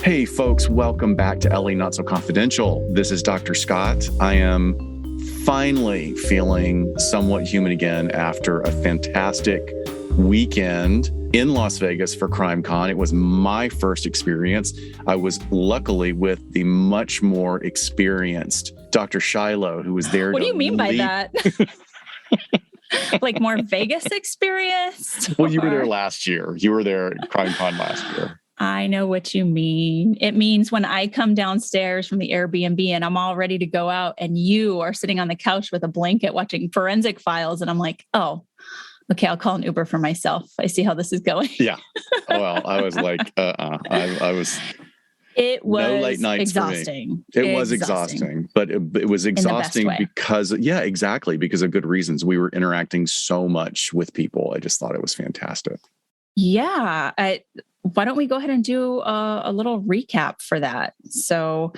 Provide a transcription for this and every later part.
Hey folks, welcome back to LA Not So Confidential. This is Dr. Scott. I am finally feeling somewhat human again after a fantastic weekend in Las Vegas for CrimeCon. It was my first experience. I was luckily with the much more experienced Dr. Shiloh, who was there. What do you mean by that? Like more Vegas experience? Well, you were there last year. You were there at CrimeCon last year. I know what you mean. It means when I come downstairs from the Airbnb and I'm all ready to go out and you are sitting on the couch with a blanket watching Forensic Files. And I'm like, oh, okay, I'll call an Uber for myself. I see how this is going. Yeah. Well, I was like, I was... It was no late nights exhausting. For me. It was exhausting, but it was exhausting because, yeah, exactly. Because of good reasons. We were interacting so much with people. I just thought it was fantastic. Yeah. Why don't we go ahead and do a little recap for that? So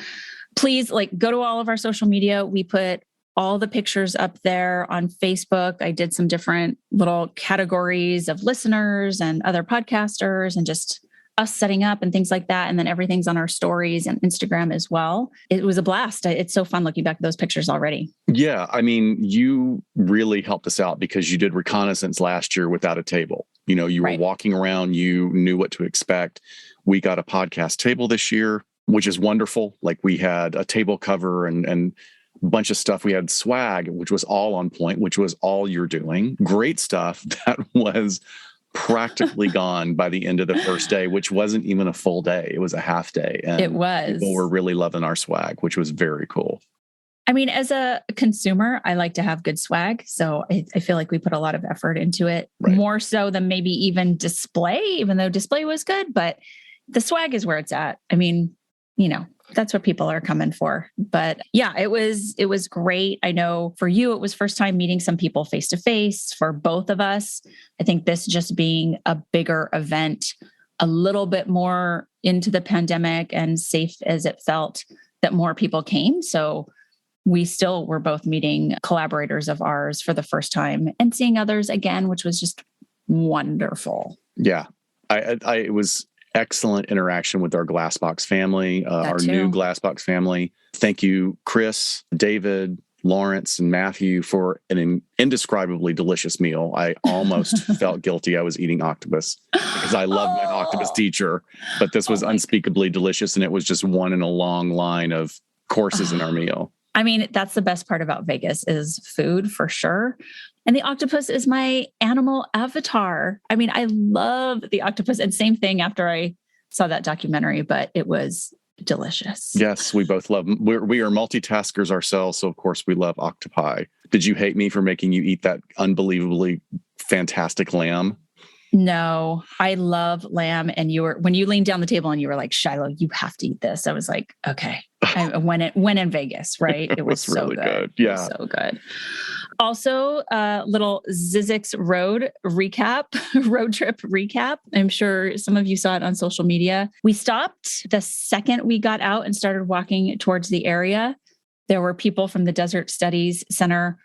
please go to all of our social media. We put all the pictures up there on Facebook. I did some different little categories of listeners and other podcasters and just us setting up and things like that. And then everything's on our stories and Instagram as well. It was a blast. It's so fun looking back at those pictures already. Yeah. I mean, you really helped us out because you did reconnaissance last year without a table. You know, you were walking around, you knew what to expect. We got a podcast table this year, which is wonderful. Like we had a table cover and a bunch of stuff. We had swag, which was all on point, which was all you're doing. Great stuff that was practically gone by the end of the first day, which wasn't even a full day. It was a half day. And it was. People were really loving our swag, which was very cool. I mean, as a consumer, I like to have good swag. So I feel like we put a lot of effort into it, more so than maybe even display, even though display was good, but the swag is where it's at. I mean, you know, that's what people are coming for. But yeah, it was great. I know for you, it was first time meeting some people face to face for both of us. I think this just being a bigger event, a little bit more into the pandemic and safe as it felt, that more people came. So we still were both meeting collaborators of ours for the first time and seeing others again, which was just wonderful. Yeah, it was excellent interaction with our Glassbox family, our new Glassbox family. Thank you, Chris, David, Lawrence, and Matthew for an indescribably delicious meal. I almost felt guilty I was eating octopus because I love my octopus teacher, but this was unspeakably delicious, and it was just one in a long line of courses in our meal. I mean, that's the best part about Vegas is food for sure. And the octopus is my animal avatar. I mean, I love the octopus. And same thing after I saw that documentary, but it was delicious. Yes, we both love them. We are multitaskers ourselves. So, of course, we love octopi. Did you hate me for making you eat that unbelievably fantastic lamb? No, I love lamb. And when you leaned down the table and you were like, Shiloh, you have to eat this. I was like, okay. I went in Vegas, right? It was so really good. Yeah. So good. Also, little Zizix road trip recap. I'm sure some of you saw it on social media. We stopped the second we got out and started walking towards the area. There were people from the Desert Studies Center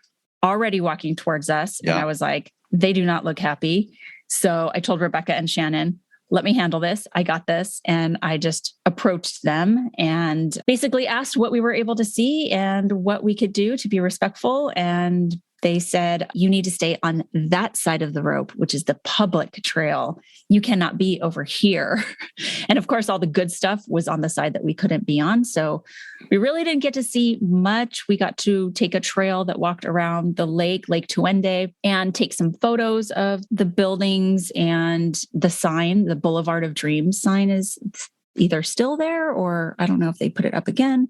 already walking towards us. Yeah. And I was like, they do not look happy. So I told Rebecca and Shannon, let me handle this. I got this. And I just approached them and basically asked what we were able to see and what we could do to be respectful. And they said, you need to stay on that side of the rope, which is the public trail. You cannot be over here. And of course, all the good stuff was on the side that we couldn't be on. So we really didn't get to see much. We got to take a trail that walked around the Lake Tuende, and take some photos of the buildings and the sign. The Boulevard of Dreams sign is either still there, or I don't know if they put it up again.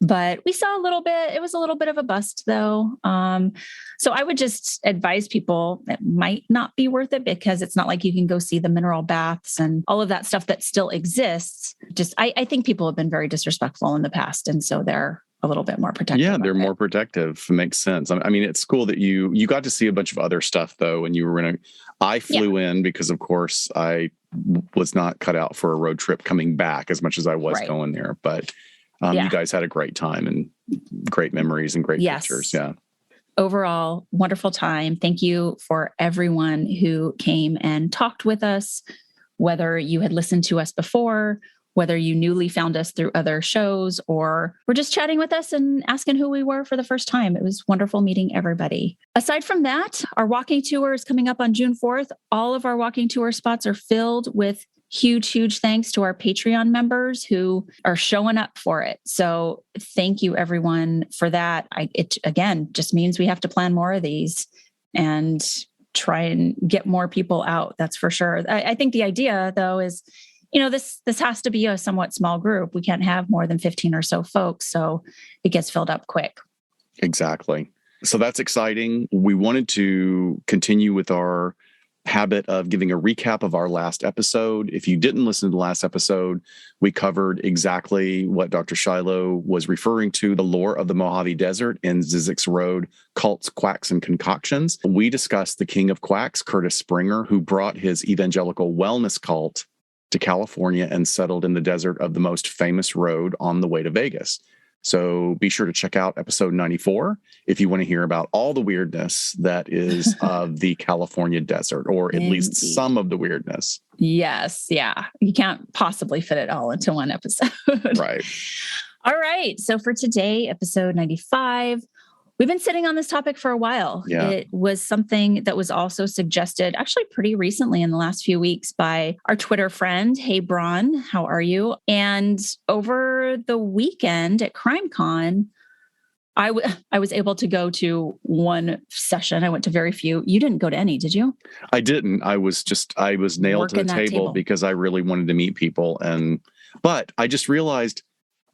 But we saw a little bit. It was a little bit of a bust, though. So I would just advise people it might not be worth it, because it's not like you can go see the mineral baths and all of that stuff that still exists. I think people have been very disrespectful in the past, and so they're a little bit more protective. Yeah, they're more protective. It makes sense. I mean, it's cool that you got to see a bunch of other stuff, though, and you were I flew in because, of course, I was not cut out for a road trip coming back as much as I was going there, but. You guys had a great time and great memories and great pictures. Yeah. Overall, wonderful time. Thank you for everyone who came and talked with us, whether you had listened to us before whether you newly found us through other shows or were just chatting with us and asking who we were for the first time. It was wonderful meeting everybody. Aside from that, our walking tour is coming up on June 4th. All of our walking tour spots are filled with huge thanks to our Patreon members who are showing up for it. So thank you everyone for that. It again just means we have to plan more of these and try and get more people out. That's for sure. I think the idea though is, this has to be a somewhat small group. We can't have more than 15 or so folks. So it gets filled up quick. Exactly. So that's exciting. We wanted to continue with our habit of giving a recap of our last episode. If you didn't listen to the last episode, we covered exactly what Dr. Shiloh was referring to, the lore of the Mojave Desert and Zizek's Road, cults, quacks, and concoctions. We discussed the king of quacks, Curtis Springer, who brought his evangelical wellness cult to California and settled in the desert of the most famous road on the way to Vegas. So be sure to check out episode 94 if you want to hear about all the weirdness that is of the California desert, or at least some of the weirdness. Yes. Yeah. You can't possibly fit it all into one episode. Right. All right. So for today, episode 95, we've been sitting on this topic for a while. Yeah. It was something that was also suggested actually pretty recently in the last few weeks by our Twitter friend. Hey, Braun, how are you? And over the weekend at CrimeCon, I was able to go to one session. I went to very few. You didn't go to any, did you? I didn't. I was nailed to the table because I really wanted to meet people. But I just realized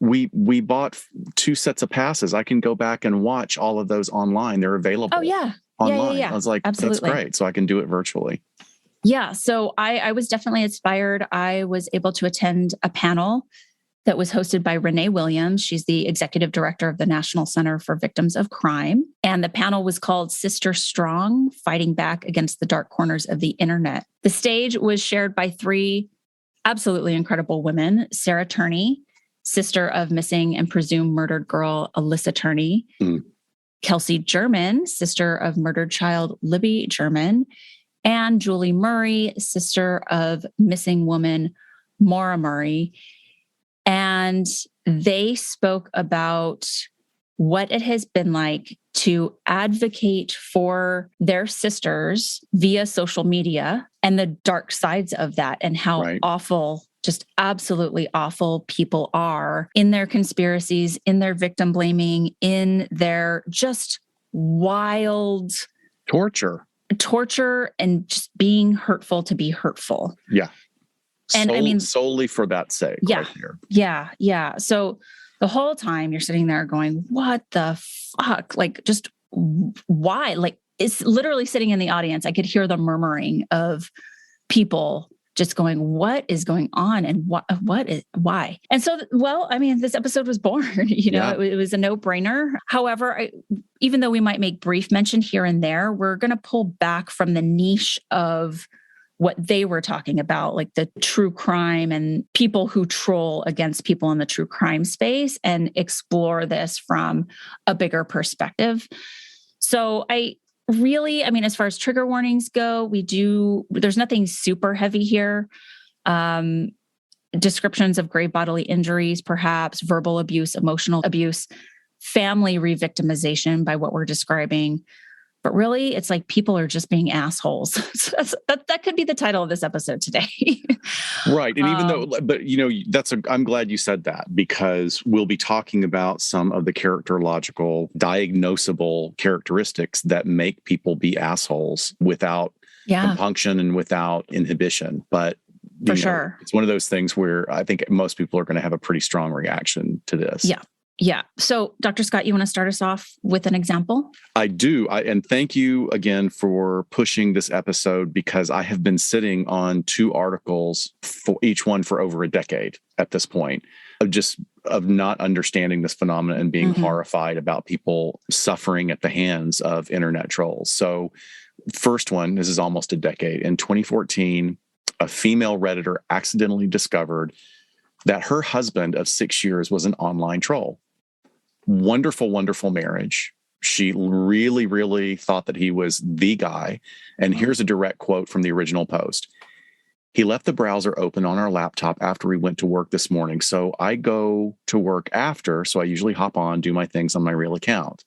we bought 2 sets of passes. I can go back and watch all of those online. They're available. Oh, yeah. Online. Yeah. I was like, absolutely. That's great. So I can do it virtually. Yeah. So I was definitely inspired. I was able to attend a panel that was hosted by Renee Williams. She's the executive director of the National Center for Victims of Crime. And the panel was called Sister Strong, Fighting Back Against the Dark Corners of the Internet. The stage was shared by 3 absolutely incredible women: Sarah Turney, sister of missing and presumed murdered girl Alyssa Turney; Kelsey German, sister of murdered child Libby German; and Julie Murray, sister of missing woman Maura Murray. And they spoke about what it has been like to advocate for their sisters via social media and the dark sides of that, and how awful, just absolutely awful people are in their conspiracies, in their victim blaming, in their just wild torture, and just being hurtful to be hurtful. Yeah. And solely for that sake. Yeah. Right here. Yeah. So the whole time you're sitting there going, what the fuck? Like, just why? Like, it's literally sitting in the audience. I could hear the murmuring of people just going, what is going on? And why? And so, this episode was born, it was a no-brainer. However, even though we might make brief mention here and there, we're going to pull back from the niche of what they were talking about, like the true crime and people who troll against people in the true crime space, and explore this from a bigger perspective. So as far as trigger warnings go, there's nothing super heavy here. Descriptions of grave bodily injuries, perhaps verbal abuse, emotional abuse, family re-victimization by what we're describing. But really, it's like people are just being assholes. So that could be the title of this episode today. Right. And even though, I'm glad you said that, because we'll be talking about some of the characterological, diagnosable characteristics that make people be assholes without compunction and without inhibition. But for sure, it's one of those things where I think most people are going to have a pretty strong reaction to this. Yeah. So, Dr. Scott, you want to start us off with an example? I do. And thank you again for pushing this episode, because I have been sitting on 2 articles for each one for over a decade at this point, of not understanding this phenomenon and being horrified about people suffering at the hands of internet trolls. So first one, this is almost a decade. In 2014, a female Redditor accidentally discovered that her husband of 6 years was an online troll. Wonderful, wonderful marriage. She really, really thought that he was the guy. And here's a direct quote from the original post. He left the browser open on our laptop after we went to work this morning. So I go to work after. So I usually hop on, do my things on my real account.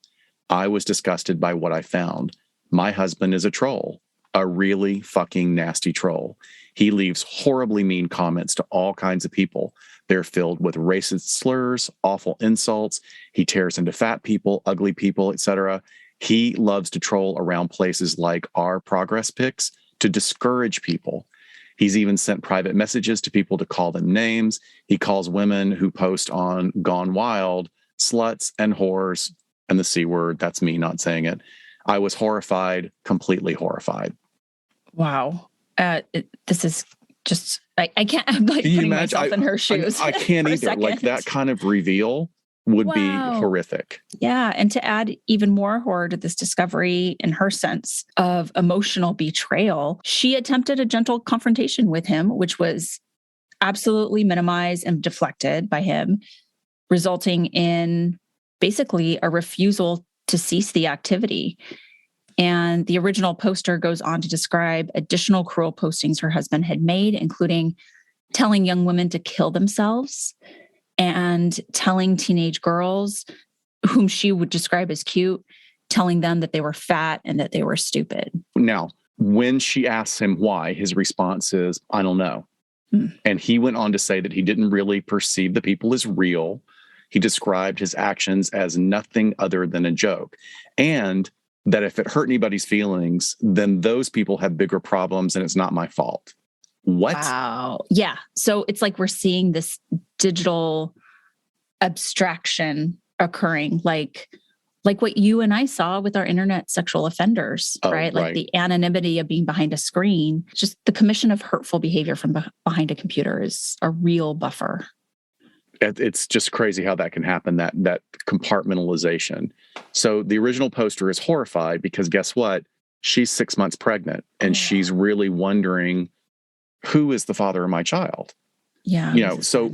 I was disgusted by what I found. My husband is a troll, a really fucking nasty troll. He leaves horribly mean comments to all kinds of people. They're filled with racist slurs, awful insults. He tears into fat people, ugly people, etc. He loves to troll around places like our progress pics to discourage people. He's even sent private messages to people to call them names. He calls women who post on Gone Wild sluts and whores and the C word. That's me not saying it. I was horrified, completely horrified. Wow. This is just, I can't, I'm like putting myself in her shoes. I can't either. Like that kind of reveal would be horrific. Yeah. And to add even more horror to this discovery in her sense of emotional betrayal, she attempted a gentle confrontation with him, which was absolutely minimized and deflected by him, resulting in basically a refusal to cease the activity. And the original poster goes on to describe additional cruel postings her husband had made, including telling young women to kill themselves and telling teenage girls, whom she would describe as cute, telling them that they were fat and that they were stupid. Now, when she asks him why, his response is, I don't know. And he went on to say that he didn't really perceive the people as real. He described his actions as nothing other than a joke. And that if it hurt anybody's feelings, then those people have bigger problems and it's not my fault. What? Wow. Yeah. So it's like we're seeing this digital abstraction occurring, like what you and I saw with our internet sexual offenders, right? Like the anonymity of being behind a screen. Just the commission of hurtful behavior from behind a computer is a real buffer. It's just crazy how that can happen, that compartmentalization. So the original poster is horrified because guess what? She's 6 months pregnant and she's really wondering, who is the father of my child? Yeah. So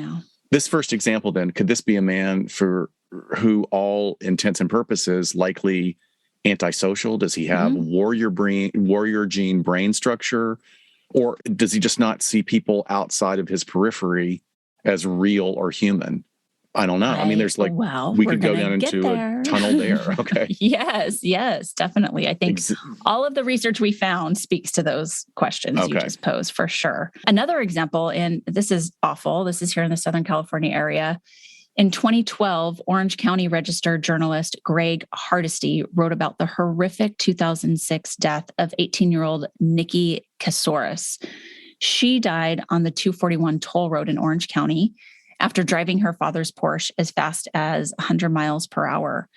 this first example then, could this be a man for who all intents and purposes likely antisocial? Does he have warrior gene brain structure? Or does he just not see people outside of his periphery as real or human? I don't know. I mean, there's like, we could go down into a tunnel there. Okay. Yes, definitely. I think all of the research we found speaks to those questions you just posed for sure. Another example, and this is awful. This is here in the Southern California area. In 2012, Orange County Register journalist Greg Hardesty wrote about the horrific 2006 death of 18-year-old Nikki Kasoris. She died on the 241 toll road in Orange County after driving her father's Porsche as fast as 100 miles per hour.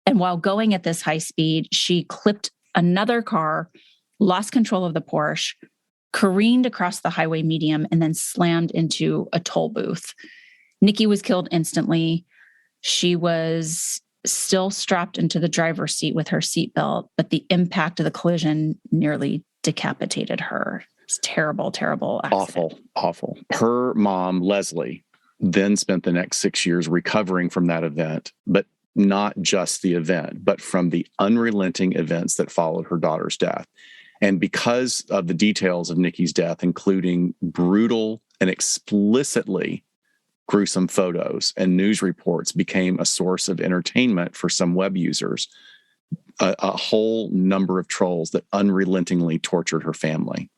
And while going at this high speed, she clipped another car, lost control of the Porsche, careened across the highway median, and then slammed into a toll booth. Nikki was killed instantly. She was still strapped into the driver's seat with her seatbelt, but the impact of the collision nearly decapitated her. It's terrible, terrible accident. Awful. Her mom, Leslie, then spent the next 6 years recovering from that event, but not just the event, but from the unrelenting events that followed her daughter's death. And because of the details of Nikki's death, including brutal and explicitly gruesome photos and news reports, became a source of entertainment for some web users, a whole number of trolls that unrelentingly tortured her family.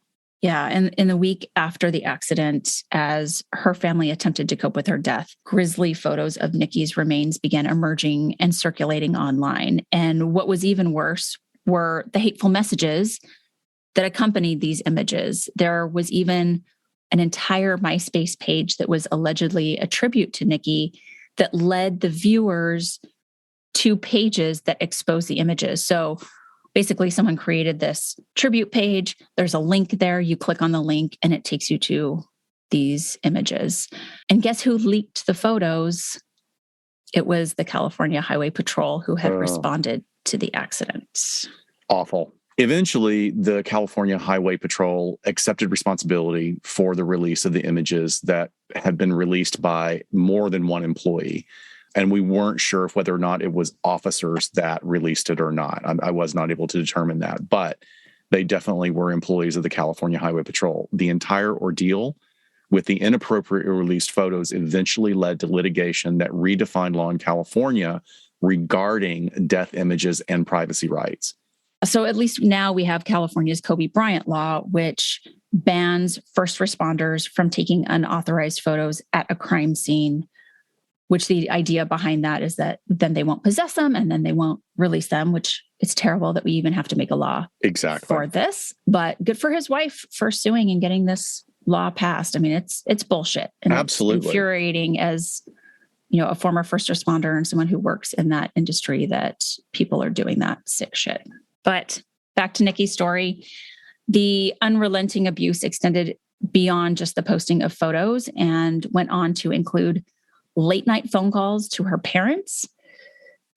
Yeah. And in the week after the accident, as her family attempted to cope with her death, grisly photos of Nikki's remains began emerging and circulating online. And what was even worse were the hateful messages that accompanied these images. There was even an entire MySpace page that was allegedly a tribute to Nikki that led the viewers to pages that exposed the images. So basically, someone created this tribute page. There's a link there. You click on the link and it takes you to these images. And guess who leaked the photos? It was the California Highway Patrol who had responded to the accident. Awful. Eventually, the California Highway Patrol accepted responsibility for the release of the images that had been released by more than one employee. And we weren't sure whether or not it was officers that released it or not. I was not able to determine that. But they definitely were employees of the California Highway Patrol. The entire ordeal with the inappropriately released photos eventually led to litigation that redefined law in California regarding death images and privacy rights. So at least now we have California's Kobe Bryant law, which bans first responders from taking unauthorized photos at a crime scene, which the idea behind that is that then they won't possess them and then they won't release them, which it's terrible that we even have to make a law for this. But good for his wife for suing and getting this law passed. I mean, it's bullshit. And absolutely it's infuriating as, a former first responder and someone who works in that industry that people are doing that sick shit. But back to Nikki's story, the unrelenting abuse extended beyond just the posting of photos and went on to include late night phone calls to her parents.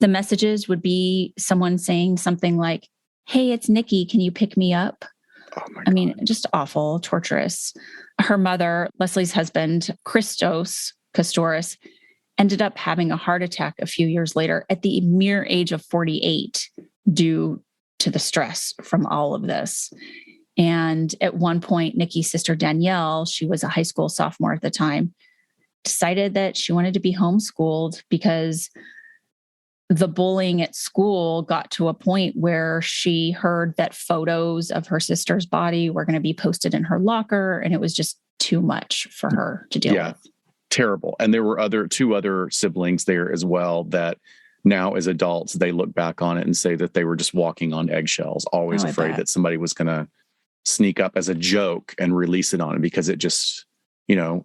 The messages would be someone saying something like, "Hey, it's Nikki. Can you pick me up?" Oh my God. I mean, just awful, torturous. Her mother, Leslie's husband, Christos Koustoris, ended up having a heart attack a few years later at the mere age of 48 due to the stress from all of this. And at one point, Nikki's sister, Danielle, she was a high school sophomore at the time, decided that she wanted to be homeschooled because the bullying at school got to a point where she heard that photos of her sister's body were going to be posted in her locker, and it was just too much for her to deal with. Terrible. And there were two other siblings there as well that now as adults, they look back on it and say that they were just walking on eggshells, always afraid that somebody was going to sneak up as a joke and release it on it, because it just,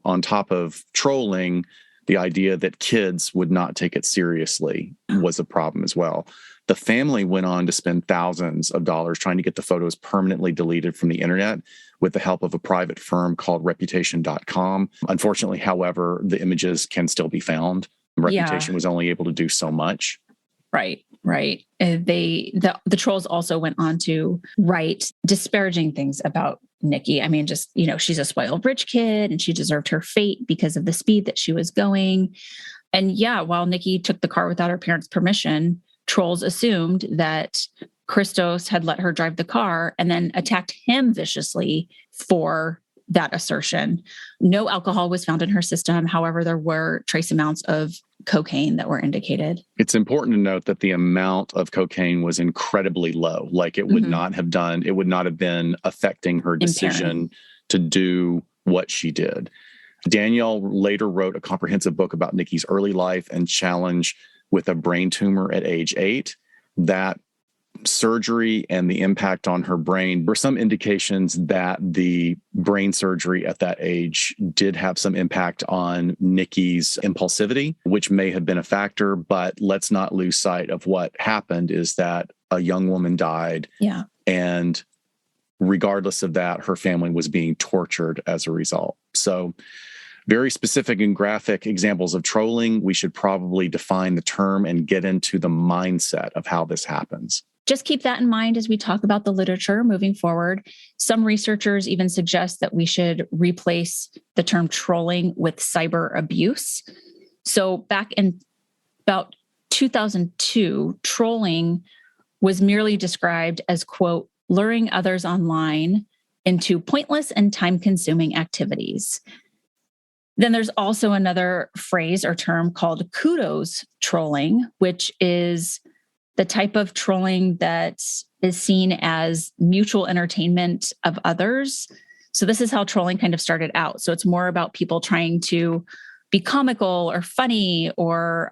on top of trolling, the idea that kids would not take it seriously was a problem as well. The family went on to spend thousands of dollars trying to get the photos permanently deleted from the internet with the help of a private firm called Reputation.com. Unfortunately, however, the images can still be found. Reputation was only able to do so much. Right. The trolls also went on to write disparaging things about Nikki. I mean, just, she's a spoiled rich kid and she deserved her fate because of the speed that she was going. And while Nikki took the car without her parents' permission, trolls assumed that Christos had let her drive the car and then attacked him viciously for that assertion. No alcohol was found in her system. However, there were trace amounts of cocaine that were indicated. It's important to note that the amount of cocaine was incredibly low. Like it would not have been affecting her decision to do what she did. Danielle later wrote a comprehensive book about Nikki's early life and challenge with a brain tumor at age 8. That surgery and the impact on her brain were some indications that the brain surgery at that age did have some impact on Nikki's impulsivity, which may have been a factor. But let's not lose sight of what happened is that a young woman died. Yeah. And regardless of that, her family was being tortured as a result. So very specific and graphic examples of trolling. We should probably define the term and get into the mindset of how this happens. Just keep that in mind as we talk about the literature moving forward. Some researchers even suggest that we should replace the term trolling with cyber abuse. So back in about 2002, trolling was merely described as, quote, luring others online into pointless and time-consuming activities. Then there's also another phrase or term called kudos trolling, which is the type of trolling that is seen as mutual entertainment of others. So this is how trolling kind of started out. So it's more about people trying to be comical or funny or,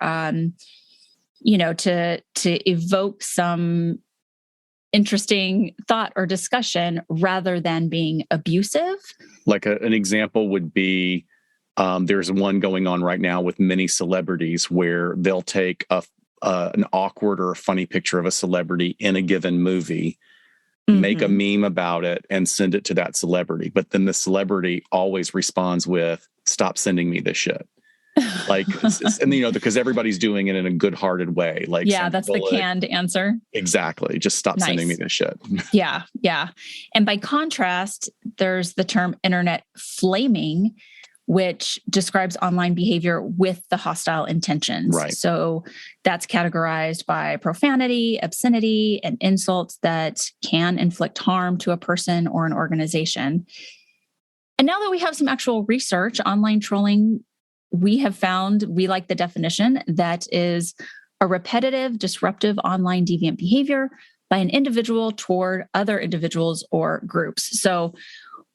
to evoke some interesting thought or discussion rather than being abusive. Like an example would be, there's one going on right now with many celebrities where they'll take an awkward or a funny picture of a celebrity in a given movie, make a meme about it and send it to that celebrity. But then the celebrity always responds with, "Stop sending me this shit." Because everybody's doing it in a good-hearted way. That's the canned answer. Exactly. Just stop sending me this shit. Yeah. And by contrast, there's the term internet flaming, which describes online behavior with the hostile intentions. Right. So that's categorized by profanity, obscenity, and insults that can inflict harm to a person or an organization. And now that we have some actual research, online trolling, we have found, we like the definition, that is a repetitive, disruptive online deviant behavior by an individual toward other individuals or groups. So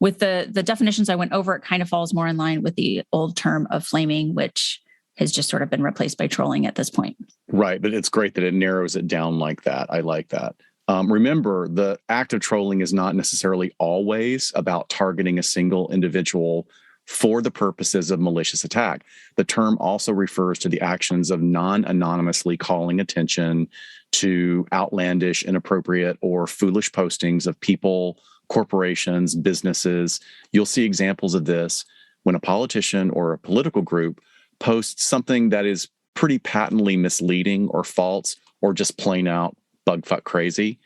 with the definitions I went over, it kind of falls more in line with the old term of flaming, which has just sort of been replaced by trolling at this point. Right. But it's great that it narrows it down like that. I like that. Remember, the act of trolling is not necessarily always about targeting a single individual for the purposes of malicious attack. The term also refers to the actions of non-anonymously calling attention to outlandish, inappropriate, or foolish postings of people, corporations, businesses. You'll see examples of this when a politician or a political group posts something that is pretty patently misleading or false or just plain out bugfuck crazy.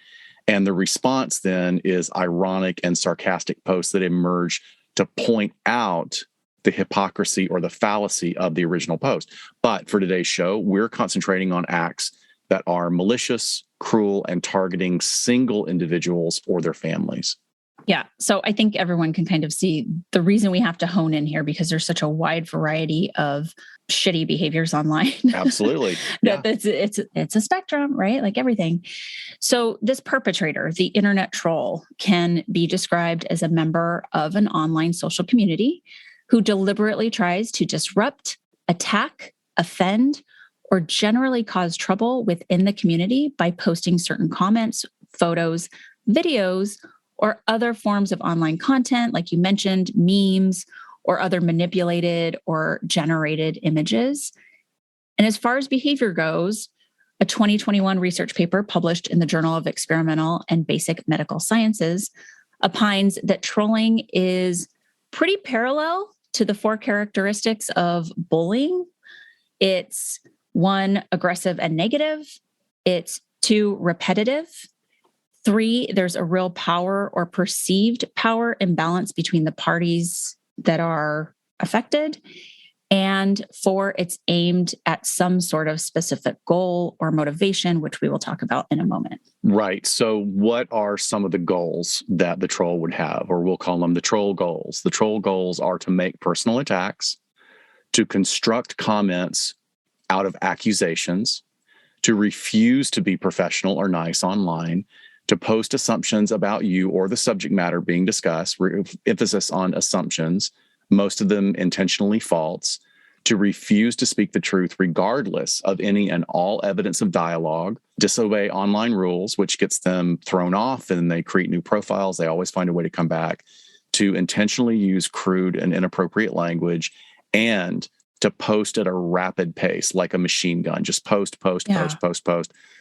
And the response then is ironic and sarcastic posts that emerge to point out the hypocrisy or the fallacy of the original post. But for today's show, we're concentrating on acts that are malicious, cruel, and targeting single individuals or their families. Yeah. So I think everyone can kind of see the reason we have to hone in here, because there's such a wide variety of shitty behaviors online. Absolutely. Yeah. It's a spectrum, right? Like everything. So this perpetrator, the internet troll, can be described as a member of an online social community who deliberately tries to disrupt, attack, offend, or generally cause trouble within the community by posting certain comments, photos, videos, or other forms of online content, like you mentioned, memes, or other manipulated or generated images. And as far as behavior goes, a 2021 research paper published in the Journal of Experimental and Basic Medical Sciences opines that trolling is pretty parallel to the 4 characteristics of bullying. It's 1, aggressive and negative. It's 2, repetitive. 3, there's a real power or perceived power imbalance between the parties that are affected. And 4, it's aimed at some sort of specific goal or motivation, which we will talk about in a moment. Right. So what are some of the goals that the troll would have, or we'll call them the troll goals? The troll goals are to make personal attacks, to construct comments out of accusations, to refuse to be professional or nice online, to post assumptions about you or the subject matter being discussed, emphasis on assumptions, most of them intentionally false, to refuse to speak the truth regardless of any and all evidence of dialogue, disobey online rules, which gets them thrown off and they create new profiles. They always find a way to come back, to intentionally use crude and inappropriate language, and to post at a rapid pace, like a machine gun. Just post,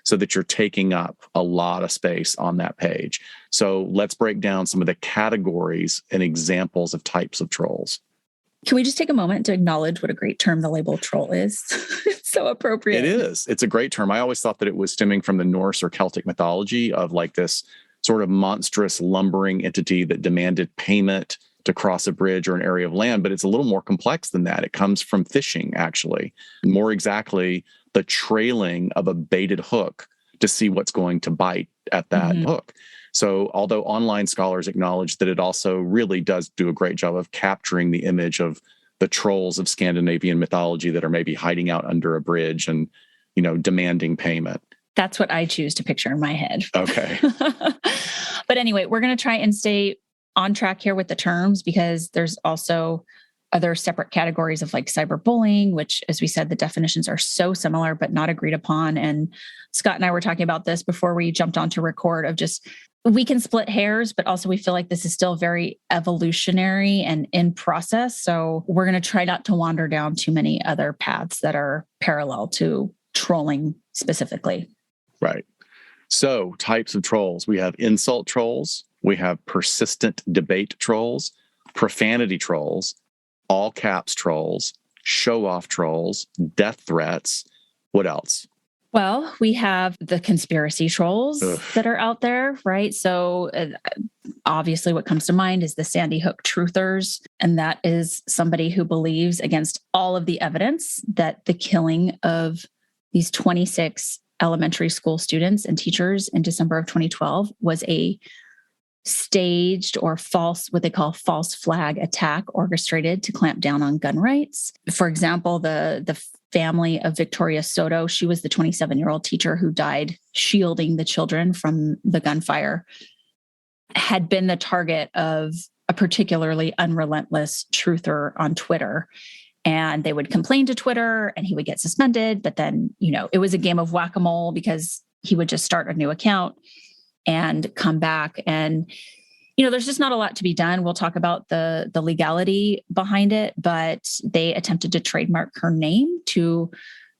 so that you're taking up a lot of space on that page. So let's break down some of the categories and examples of types of trolls. Can we just take a moment to acknowledge what a great term the label troll is? It's so appropriate. It is. It's a great term. I always thought that it was stemming from the Norse or Celtic mythology of like this sort of monstrous lumbering entity that demanded payment to cross a bridge or an area of land, but it's a little more complex than that. It comes from fishing, actually. More exactly, the trailing of a baited hook to see what's going to bite at that hook. So although online scholars acknowledge that it also really does do a great job of capturing the image of the trolls of Scandinavian mythology that are maybe hiding out under a bridge and, you know, demanding payment. That's what I choose to picture in my head. Okay. But anyway, we're going to try and stay on track here with the terms, because there's also other separate categories of like cyberbullying, which, as we said, the definitions are so similar but not agreed upon. And Scott and I were talking about this before we jumped on to record, of just, we can split hairs, but also we feel like this is still very evolutionary and in process. So we're going to try not to wander down too many other paths that are parallel to trolling specifically. Right. So types of trolls. We have insult trolls. We have persistent debate trolls, profanity trolls, all caps trolls, show off trolls, death threats. What else? Well, we have the conspiracy trolls that are out there, right? So Obviously, what comes to mind is the Sandy Hook truthers. And that is somebody who believes, against all of the evidence, that the killing of these 26 elementary school students and teachers in December of 2012 was a staged or false, what they call false flag attack, orchestrated to clamp down on gun rights. For example, the family of Victoria Soto, she was the 27-year-old teacher who died shielding the children from the gunfire, had been the target of a particularly unrelentless truther on Twitter. And they would complain to Twitter and he would get suspended. But then, it was a game of whack-a-mole because he would just start a new account and come back. And, there's just not a lot to be done. We'll talk about the legality behind it, but they attempted to trademark her name to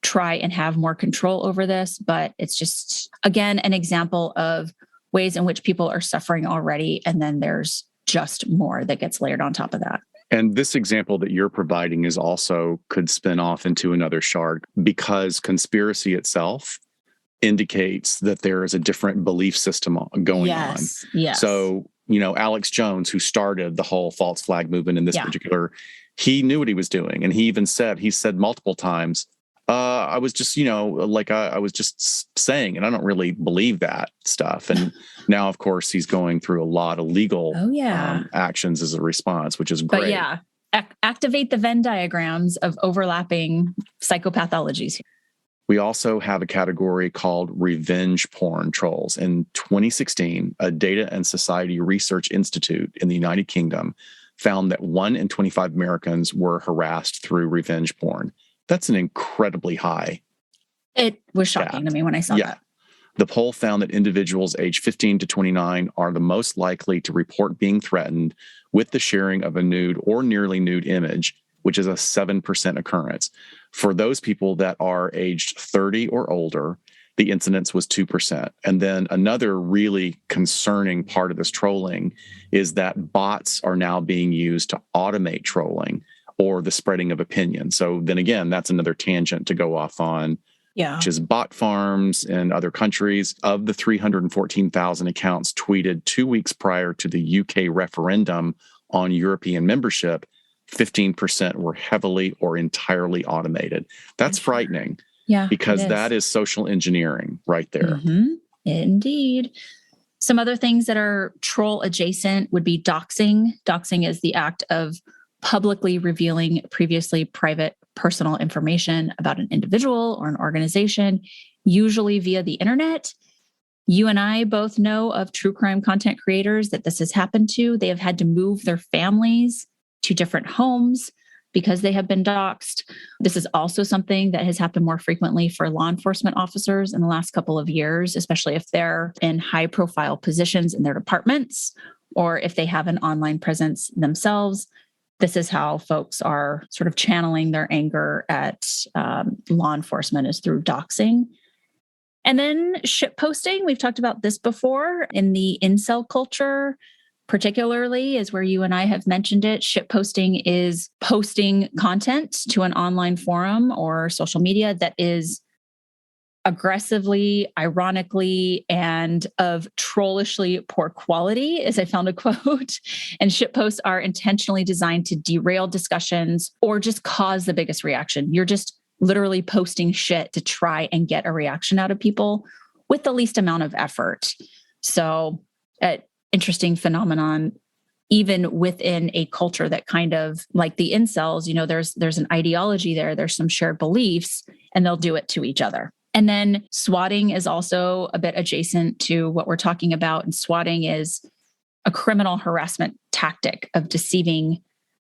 try and have more control over this. But it's just, again, an example of ways in which people are suffering already. And then there's just more that gets layered on top of that. And this example that you're providing is also could spin off into another shard, because conspiracy itself indicates that there is a different belief system going on. Yes. So, Alex Jones, who started the whole false flag movement in this particular, he knew what he was doing. And he said multiple times, I was just, I was just saying, and I don't really believe that stuff. And now, of course, he's going through a lot of legal actions as a response, which is great. But activate the Venn diagrams of overlapping psychopathologies. We also have a category called revenge porn trolls. In 2016, a Data and Society Research Institute in the United Kingdom found that 1 in 25 Americans were harassed through revenge porn. That's an incredibly high. It was shocking to me when I saw that. The poll found that individuals aged 15 to 29 are the most likely to report being threatened with the sharing of a nude or nearly nude image, which is a 7% occurrence. For those people that are aged 30 or older, the incidence was 2%. And then another really concerning part of this trolling is that bots are now being used to automate trolling or the spreading of opinion. So then again, that's another tangent to go off on, which is bot farms in other countries. Of the 314,000 accounts tweeted 2 weeks prior to the UK referendum on European membership, 15% were heavily or entirely automated. That's frightening. Because that is social engineering right there. Mm-hmm. Indeed. Some other things that are troll adjacent would be doxing. Doxing is the act of publicly revealing previously private personal information about an individual or an organization, usually via the internet. You and I both know of true crime content creators that this has happened to. They have had to move their families to different homes because they have been doxxed. This is also something that has happened more frequently for law enforcement officers in the last couple of years, especially if they're in high-profile positions in their departments or if they have an online presence themselves. This is how folks are sort of channeling their anger at law enforcement, is through doxing. And then shitposting. We've talked about this before in the incel culture. Particularly is where you and I have mentioned it. Shitposting is posting content to an online forum or social media that is aggressively, ironically, and of trollishly poor quality, as I found a quote. And shitposts are intentionally designed to derail discussions or just cause the biggest reaction. You're just literally posting shit to try and get a reaction out of people with the least amount of effort. So interesting phenomenon, even within a culture that kind of like the incels, there's an ideology there's some shared beliefs, and they'll do it to each other. And then swatting is also a bit adjacent to what we're talking about. And swatting is a criminal harassment tactic of deceiving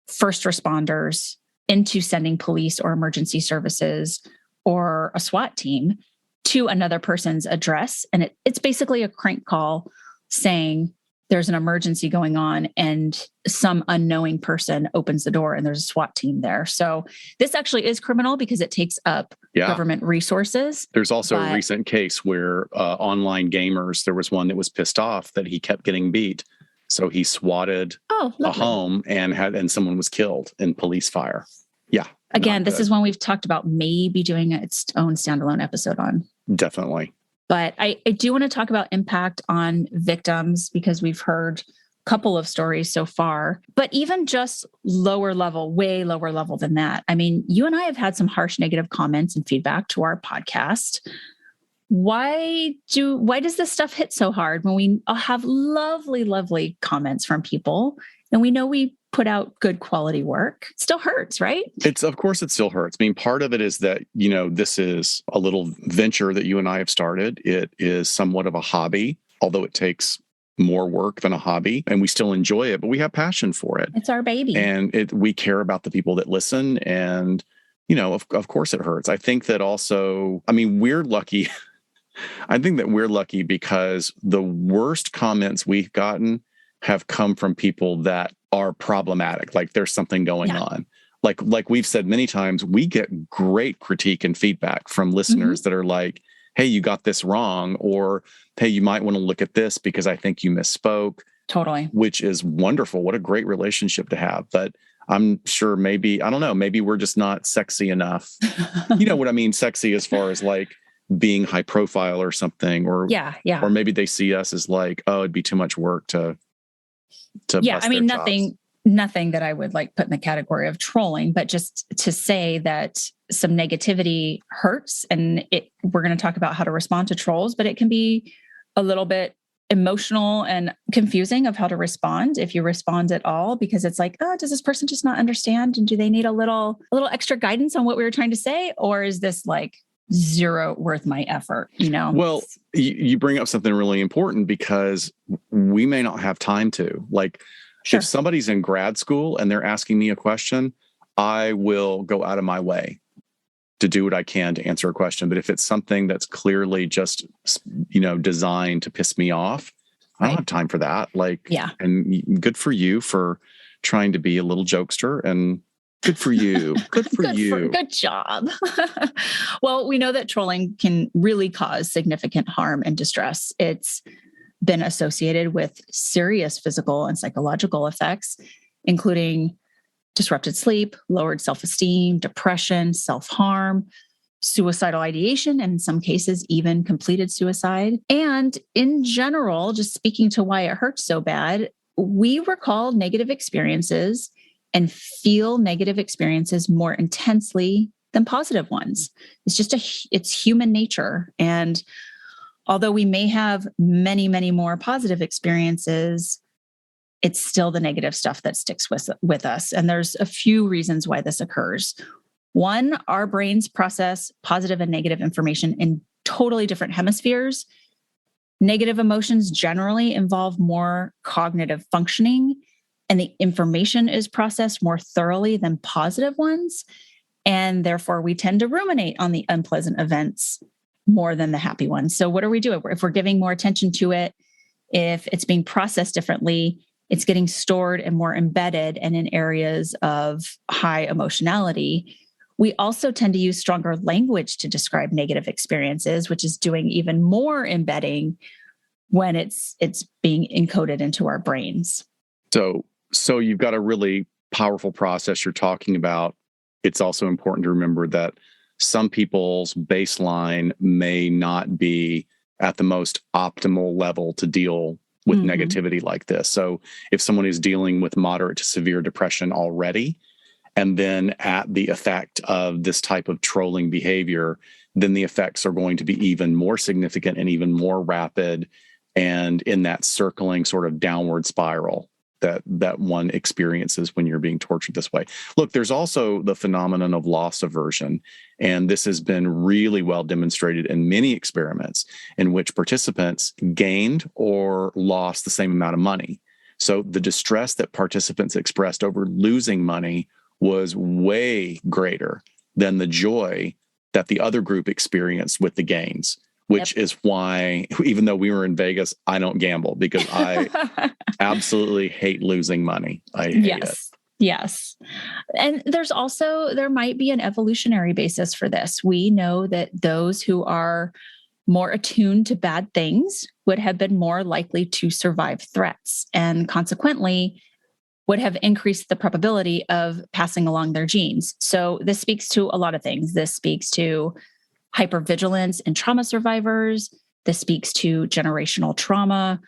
first responders into sending police or emergency services or a SWAT team to another person's address. And it's basically a crank call saying, there's an emergency going on, and some unknowing person opens the door and there's a SWAT team there. So this actually is criminal because it takes up government resources. There's also a recent case where online gamers, there was one that was pissed off that he kept getting beat. So he swatted a home and someone was killed in police fire. Yeah. Again, this is one we've talked about maybe doing its own standalone episode on. Definitely. But I do want to talk about impact on victims, because we've heard couple of stories so far, but even just lower level, way lower level than that. I mean, you and I have had some harsh negative comments and feedback to our podcast. Why does this stuff hit so hard when we have lovely, lovely comments from people and we know we put out good quality work? It still hurts, right? Of course it still hurts. I mean, part of it is that, this is a little venture that you and I have started. It is somewhat of a hobby, although it takes more work than a hobby, and we still enjoy it, but we have passion for it. It's our baby. And we care about the people that listen. And, of course it hurts. I think that also, we're lucky. I think that we're lucky because the worst comments we've gotten have come from people that are problematic. Like there's something going on. Like we've said many times, we get great critique and feedback from listeners that are like, hey, you got this wrong, or hey, you might want to look at this because I think you misspoke. Totally. Which is wonderful. What a great relationship to have. But I'm sure maybe we're just not sexy enough. You know what I mean? Sexy as far as like being high profile or something, or or maybe they see us as like, oh, it'd be too much work to bust their chops. Nothing that I would like put in the category of trolling, but just to say that some negativity hurts, and we're going to talk about how to respond to trolls, but it can be a little bit emotional and confusing of how to respond if you respond at all, because it's like, oh, does this person just not understand? And do they need a little extra guidance on what we were trying to say? Or is this like zero worth my effort, Well, you bring up something really important, because we may not have time to. Like, if somebody's in grad school and they're asking me a question, I will go out of my way to do what I can to answer a question. But if it's something that's clearly just, designed to piss me off, I don't have time for that. And good for you for trying to be a little jokester, and good for you. Good for you. Good job. Well, we know that trolling can really cause significant harm and distress. It's been associated with serious physical and psychological effects, including disrupted sleep, lowered self-esteem, depression, self-harm, suicidal ideation, and in some cases, even completed suicide. And in general, just speaking to why it hurts so bad, we recall negative experiences and feel negative experiences more intensely than positive ones. It's human nature. And although we may have many, many more positive experiences, it's still the negative stuff that sticks with us. And there's a few reasons why this occurs. One, our brains process positive and negative information in totally different hemispheres. Negative emotions generally involve more cognitive functioning, and the information is processed more thoroughly than positive ones. And therefore, we tend to ruminate on the unpleasant events more than the happy ones. So what are we doing? If we're giving more attention to it, if it's being processed differently, it's getting stored and more embedded and in areas of high emotionality. We also tend to use stronger language to describe negative experiences, which is doing even more embedding when it's being encoded into our brains. So you've got a really powerful process you're talking about. It's also important to remember that some people's baseline may not be at the most optimal level to deal with negativity like this. So if someone is dealing with moderate to severe depression already, and then at the effect of this type of trolling behavior, then the effects are going to be even more significant and even more rapid, and in that circling sort of downward spiral that one experiences when you're being tortured this way. Look, there's also the phenomenon of loss aversion, and this has been really well demonstrated in many experiments in which participants gained or lost the same amount of money. So the distress that participants expressed over losing money was way greater than the joy that the other group experienced with the gains, which is why, even though we were in Vegas, I don't gamble, because I absolutely hate losing money. I hate it. Yes. And there might be an evolutionary basis for this. We know that those who are more attuned to bad things would have been more likely to survive threats, and consequently would have increased the probability of passing along their genes. So this speaks to a lot of things. This speaks to hypervigilance in trauma survivors. This speaks to generational trauma.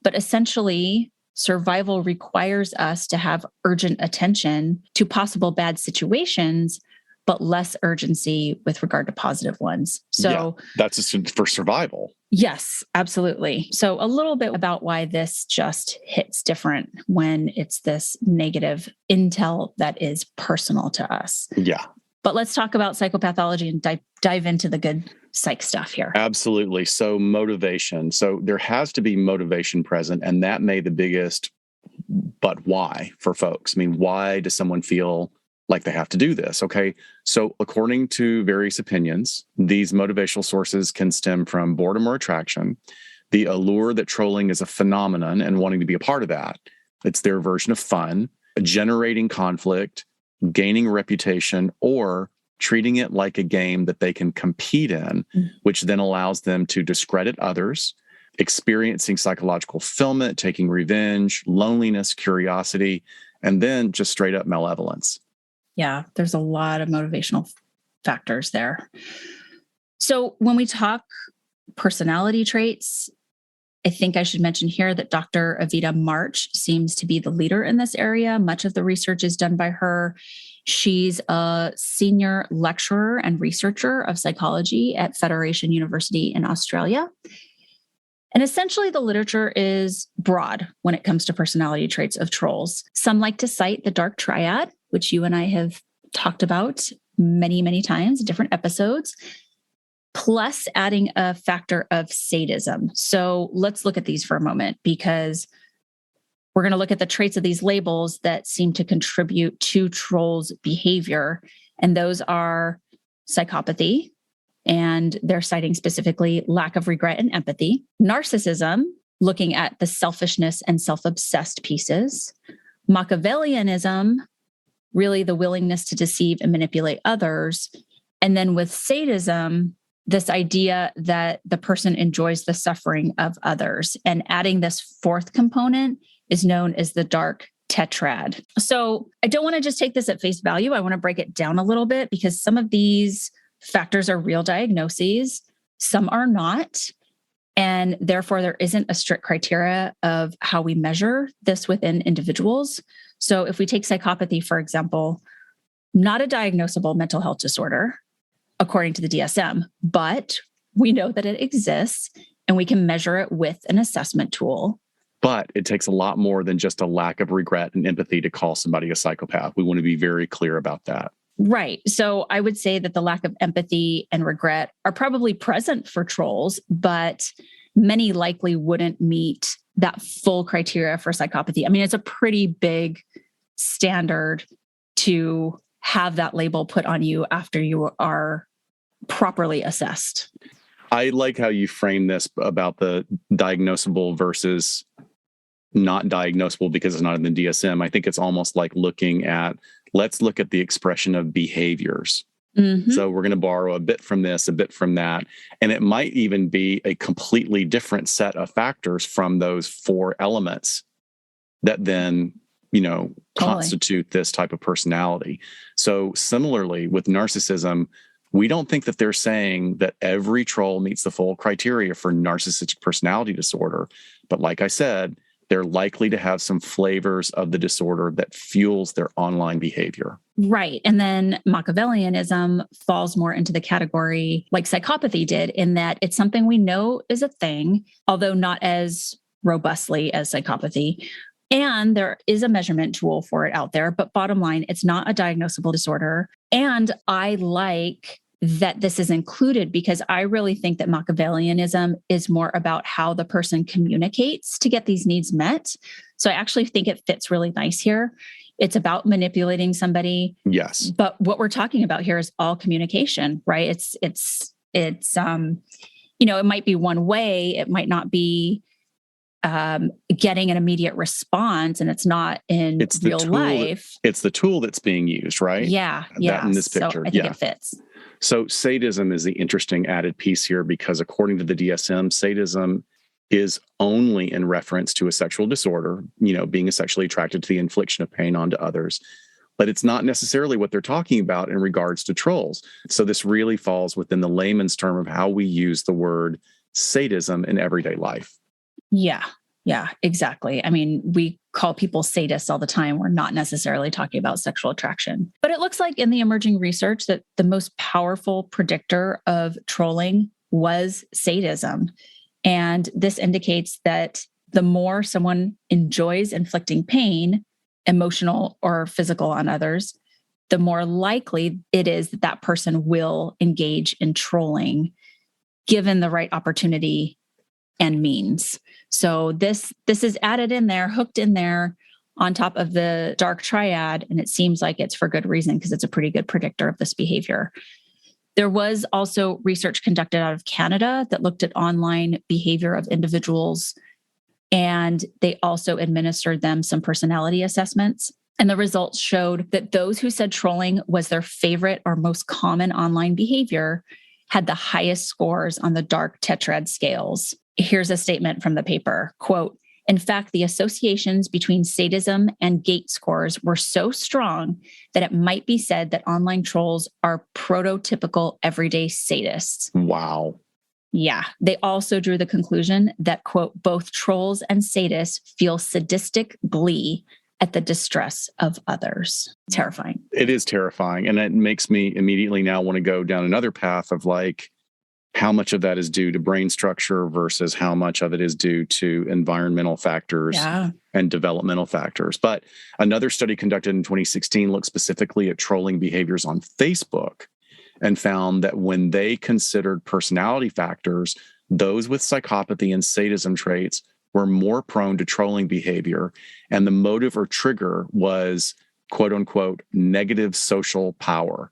But essentially, survival requires us to have urgent attention to possible bad situations, but less urgency with regard to positive ones. So that's just for survival. Yes, absolutely. So a little bit about why this just hits different when it's this negative intel that is personal to us. Yeah. But let's talk about psychopathology and dive into the good psych stuff here. Absolutely. So motivation. So there has to be motivation present, and that may the biggest, but why for folks? I mean, why does someone feel like they have to do this? Okay. So according to various opinions, these motivational sources can stem from boredom or attraction, the allure that trolling is a phenomenon and wanting to be a part of that. It's their version of fun, generating conflict, gaining reputation, or treating it like a game that they can compete in, which then allows them to discredit others, experiencing psychological fulfillment, taking revenge, loneliness, curiosity, and then just straight up malevolence. Yeah, there's a lot of motivational factors there. So when we talk personality traits, I think I should mention here that Dr. Avita March seems to be the leader in this area. Much of the research is done by her. She's a senior lecturer and researcher of psychology at Federation University in Australia. And essentially, the literature is broad when it comes to personality traits of trolls. Some like to cite the dark triad, which you and I have talked about many, many times in different episodes, plus adding a factor of sadism. So let's look at these for a moment, because we're going to look at the traits of these labels that seem to contribute to trolls' behavior. And those are psychopathy, and they're citing specifically lack of regret and empathy. Narcissism, looking at the selfishness and self-obsessed pieces. Machiavellianism, really the willingness to deceive and manipulate others. And then with sadism, this idea that the person enjoys the suffering of others. And adding this fourth component is known as the dark tetrad. So I don't want to just take this at face value. I want to break it down a little bit, because some of these factors are real diagnoses, some are not. And therefore, there isn't a strict criteria of how we measure this within individuals. So if we take psychopathy, for example, not a diagnosable mental health disorder, according to the DSM, but we know that it exists and we can measure it with an assessment tool. But it takes a lot more than just a lack of regret and empathy to call somebody a psychopath. We want to be very clear about that. Right. So I would say that the lack of empathy and regret are probably present for trolls, but many likely wouldn't meet that full criteria for psychopathy. I mean, it's a pretty big standard to have that label put on you after you are properly assessed. I like how you frame this about the diagnosable versus not diagnosable because it's not in the DSM. I think it's almost like let's look at the expression of behaviors. Mm-hmm. So we're going to borrow a bit from this, a bit from that. And it might even be a completely different set of factors from those four elements that then, constitute this type of personality. So similarly with narcissism, we don't think that they're saying that every troll meets the full criteria for narcissistic personality disorder. But like I said, they're likely to have some flavors of the disorder that fuels their online behavior. Right. And then Machiavellianism falls more into the category like psychopathy did, in that it's something we know is a thing, although not as robustly as psychopathy. And there is a measurement tool for it out there. But bottom line, it's not a diagnosable disorder. And I like that this is included because I really think that Machiavellianism is more about how the person communicates to get these needs met. So I actually think it fits really nice here. It's about manipulating somebody. Yes. But what we're talking about here is all communication, right? It's it might be one way. It might not be getting an immediate response, and it's not in real life. It's the tool that's being used, right? Yeah. That in this picture. So I think it fits. So sadism is the interesting added piece here, because according to the DSM, sadism is only in reference to a sexual disorder, being sexually attracted to the infliction of pain onto others. But it's not necessarily what they're talking about in regards to trolls. So this really falls within the layman's term of how we use the word sadism in everyday life. Yeah. Yeah, exactly. I mean, we call people sadists all the time. We're not necessarily talking about sexual attraction. But it looks like in the emerging research that the most powerful predictor of trolling was sadism. And this indicates that the more someone enjoys inflicting pain, emotional or physical, on others, the more likely it is that that person will engage in trolling given the right opportunity and means. So this is added in there, hooked in there on top of the dark triad. And it seems like it's for good reason because it's a pretty good predictor of this behavior. There was also research conducted out of Canada that looked at online behavior of individuals, and they also administered them some personality assessments. And the results showed that those who said trolling was their favorite or most common online behavior had the highest scores on the dark tetrad scales. Here's a statement from the paper, quote, "In fact, the associations between sadism and gait scores were so strong that it might be said that online trolls are prototypical everyday sadists." Wow. Yeah. They also drew the conclusion that, quote, "both trolls and sadists feel sadistic glee at the distress of others." Terrifying. It is terrifying. And it makes me immediately now want to go down another path of like, how much of that is due to brain structure versus how much of it is due to environmental factors and developmental factors. But another study conducted in 2016 looked specifically at trolling behaviors on Facebook and found that when they considered personality factors, those with psychopathy and sadism traits were more prone to trolling behavior. And the motive or trigger was, quote unquote, negative social power.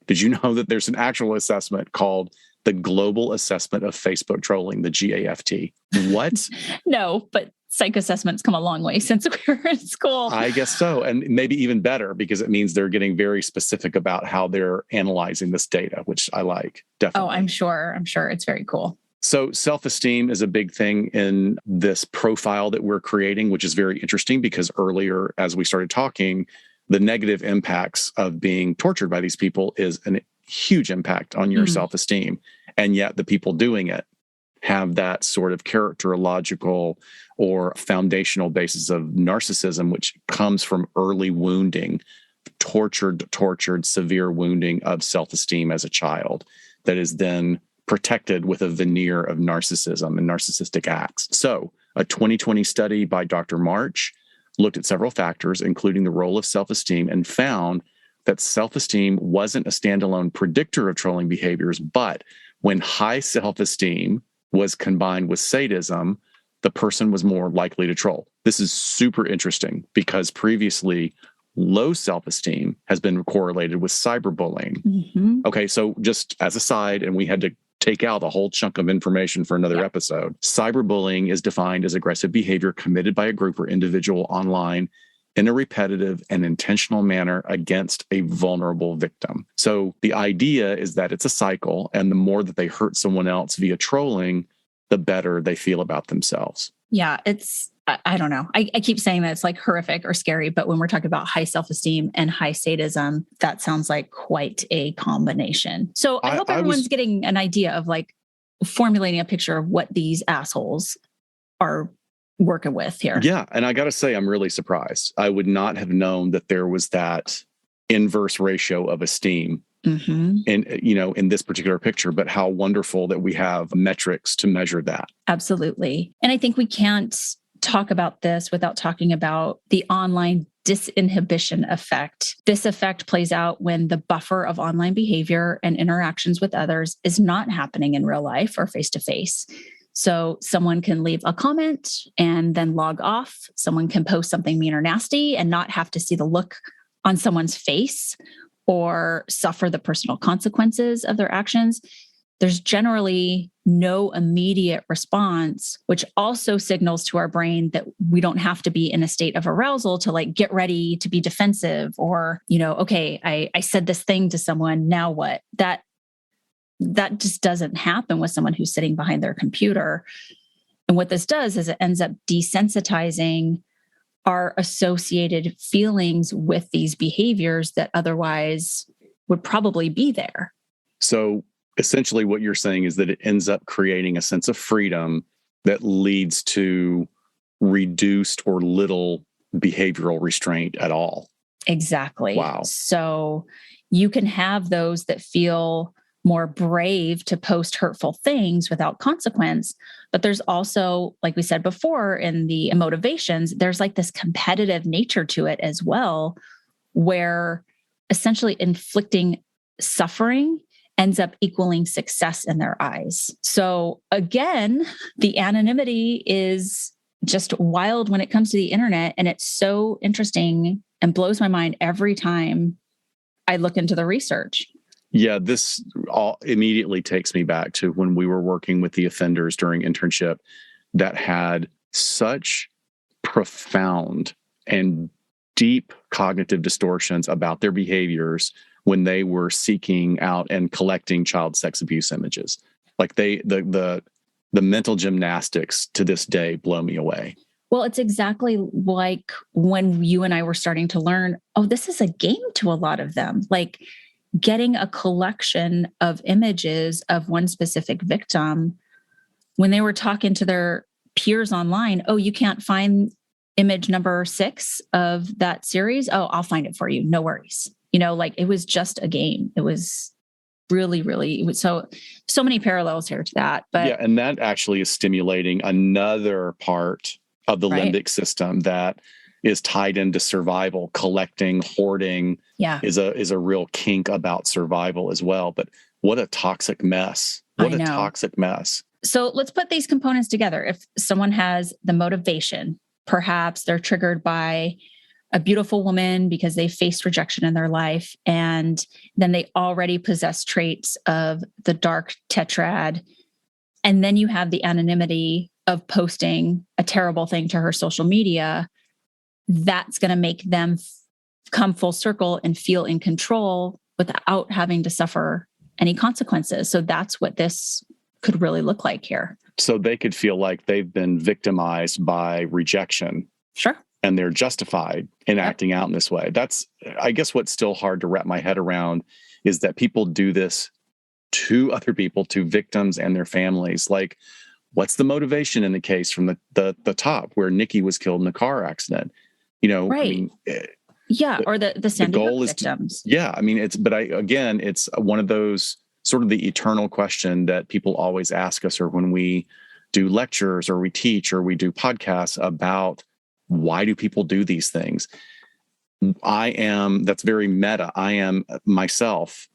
Did you know that there's an actual assessment called the Global Assessment of Facebook Trolling, the GAFT? What? No, but psych assessments come a long way since we were in school. I guess so. And maybe even better because it means they're getting very specific about how they're analyzing this data, which I like, definitely. Oh, I'm sure. It's very cool. So self-esteem is a big thing in this profile that we're creating, which is very interesting because earlier, as we started talking, the negative impacts of being tortured by these people is a huge impact on your self-esteem. And yet the people doing it have that sort of characterological or foundational basis of narcissism, which comes from early wounding, tortured, severe wounding of self-esteem as a child that is then protected with a veneer of narcissism and narcissistic acts. So a 2020 study by Dr. March looked at several factors, including the role of self-esteem, and found that self-esteem wasn't a standalone predictor of trolling behaviors, but when high self-esteem was combined with sadism, the person was more likely to troll. This is super interesting because previously low self-esteem has been correlated with cyberbullying. Mm-hmm. Okay, so just as a side, and we had to take out a whole chunk of information for another episode. Cyberbullying is defined as aggressive behavior committed by a group or individual online in a repetitive and intentional manner against a vulnerable victim. So the idea is that it's a cycle, and the more that they hurt someone else via trolling, the better they feel about themselves. Yeah, I don't know. I keep saying that it's like horrific or scary, but when we're talking about high self-esteem and high sadism, that sounds like quite a combination. So I hope everyone's getting an idea of like formulating a picture of what these assholes are working with here. Yeah. And I got to say, I'm really surprised. I would not have known that there was that inverse ratio of esteem in this particular picture, but how wonderful that we have metrics to measure that. Absolutely. And I think we can't talk about this without talking about the online disinhibition effect. This effect plays out when the buffer of online behavior and interactions with others is not happening in real life or face-to-face. So someone can leave a comment and then log off. Someone can post something mean or nasty and not have to see the look on someone's face or suffer the personal consequences of their actions. There's generally no immediate response, which also signals to our brain that we don't have to be in a state of arousal to like get ready to be defensive or, okay, I said this thing to someone, now what? That just doesn't happen with someone who's sitting behind their computer. And what this does is it ends up desensitizing our associated feelings with these behaviors that otherwise would probably be there. So essentially what you're saying is that it ends up creating a sense of freedom that leads to reduced or little behavioral restraint at all. Exactly. Wow. So you can have those that feel more brave to post hurtful things without consequence. But there's also, like we said before, in the motivations, there's like this competitive nature to it as well, where essentially inflicting suffering ends up equaling success in their eyes. So again, the anonymity is just wild when it comes to the internet. And it's so interesting and blows my mind every time I look into the research. Yeah, this all immediately takes me back to when we were working with the offenders during internship that had such profound and deep cognitive distortions about their behaviors when they were seeking out and collecting child sex abuse images. Like the mental gymnastics to this day blow me away. Well, it's exactly like when you and I were starting to learn, oh, this is a game to a lot of them. Like getting a collection of images of one specific victim, when they were talking to their peers online, oh, you can't find image number 6 of that series. Oh, I'll find it for you. No worries. Like it was just a game. It was really, really, it was so many parallels here to that. But yeah, and that actually is stimulating another part of the limbic system that is tied into survival. Collecting, hoarding is a real kink about survival as well. But what a toxic mess. What a toxic mess. So let's put these components together. If someone has the motivation, perhaps they're triggered by a beautiful woman because they faced rejection in their life, and then they already possess traits of the dark tetrad. And then you have the anonymity of posting a terrible thing to her social media. That's going to make them come full circle and feel in control without having to suffer any consequences. So that's what this could really look like here. So they could feel like they've been victimized by rejection. Sure. And they're justified in acting out in this way. That's, I guess, what's still hard to wrap my head around is that people do this to other people, to victims and their families. Like, what's the motivation in the case from the top where Nikki was killed in a car accident? Right. I mean, or the Sandy Hook victims. I mean, it's one of those sort of the eternal question that people always ask us, or when we do lectures or we teach or we do podcasts about why do people do these things? That's very meta. I am myself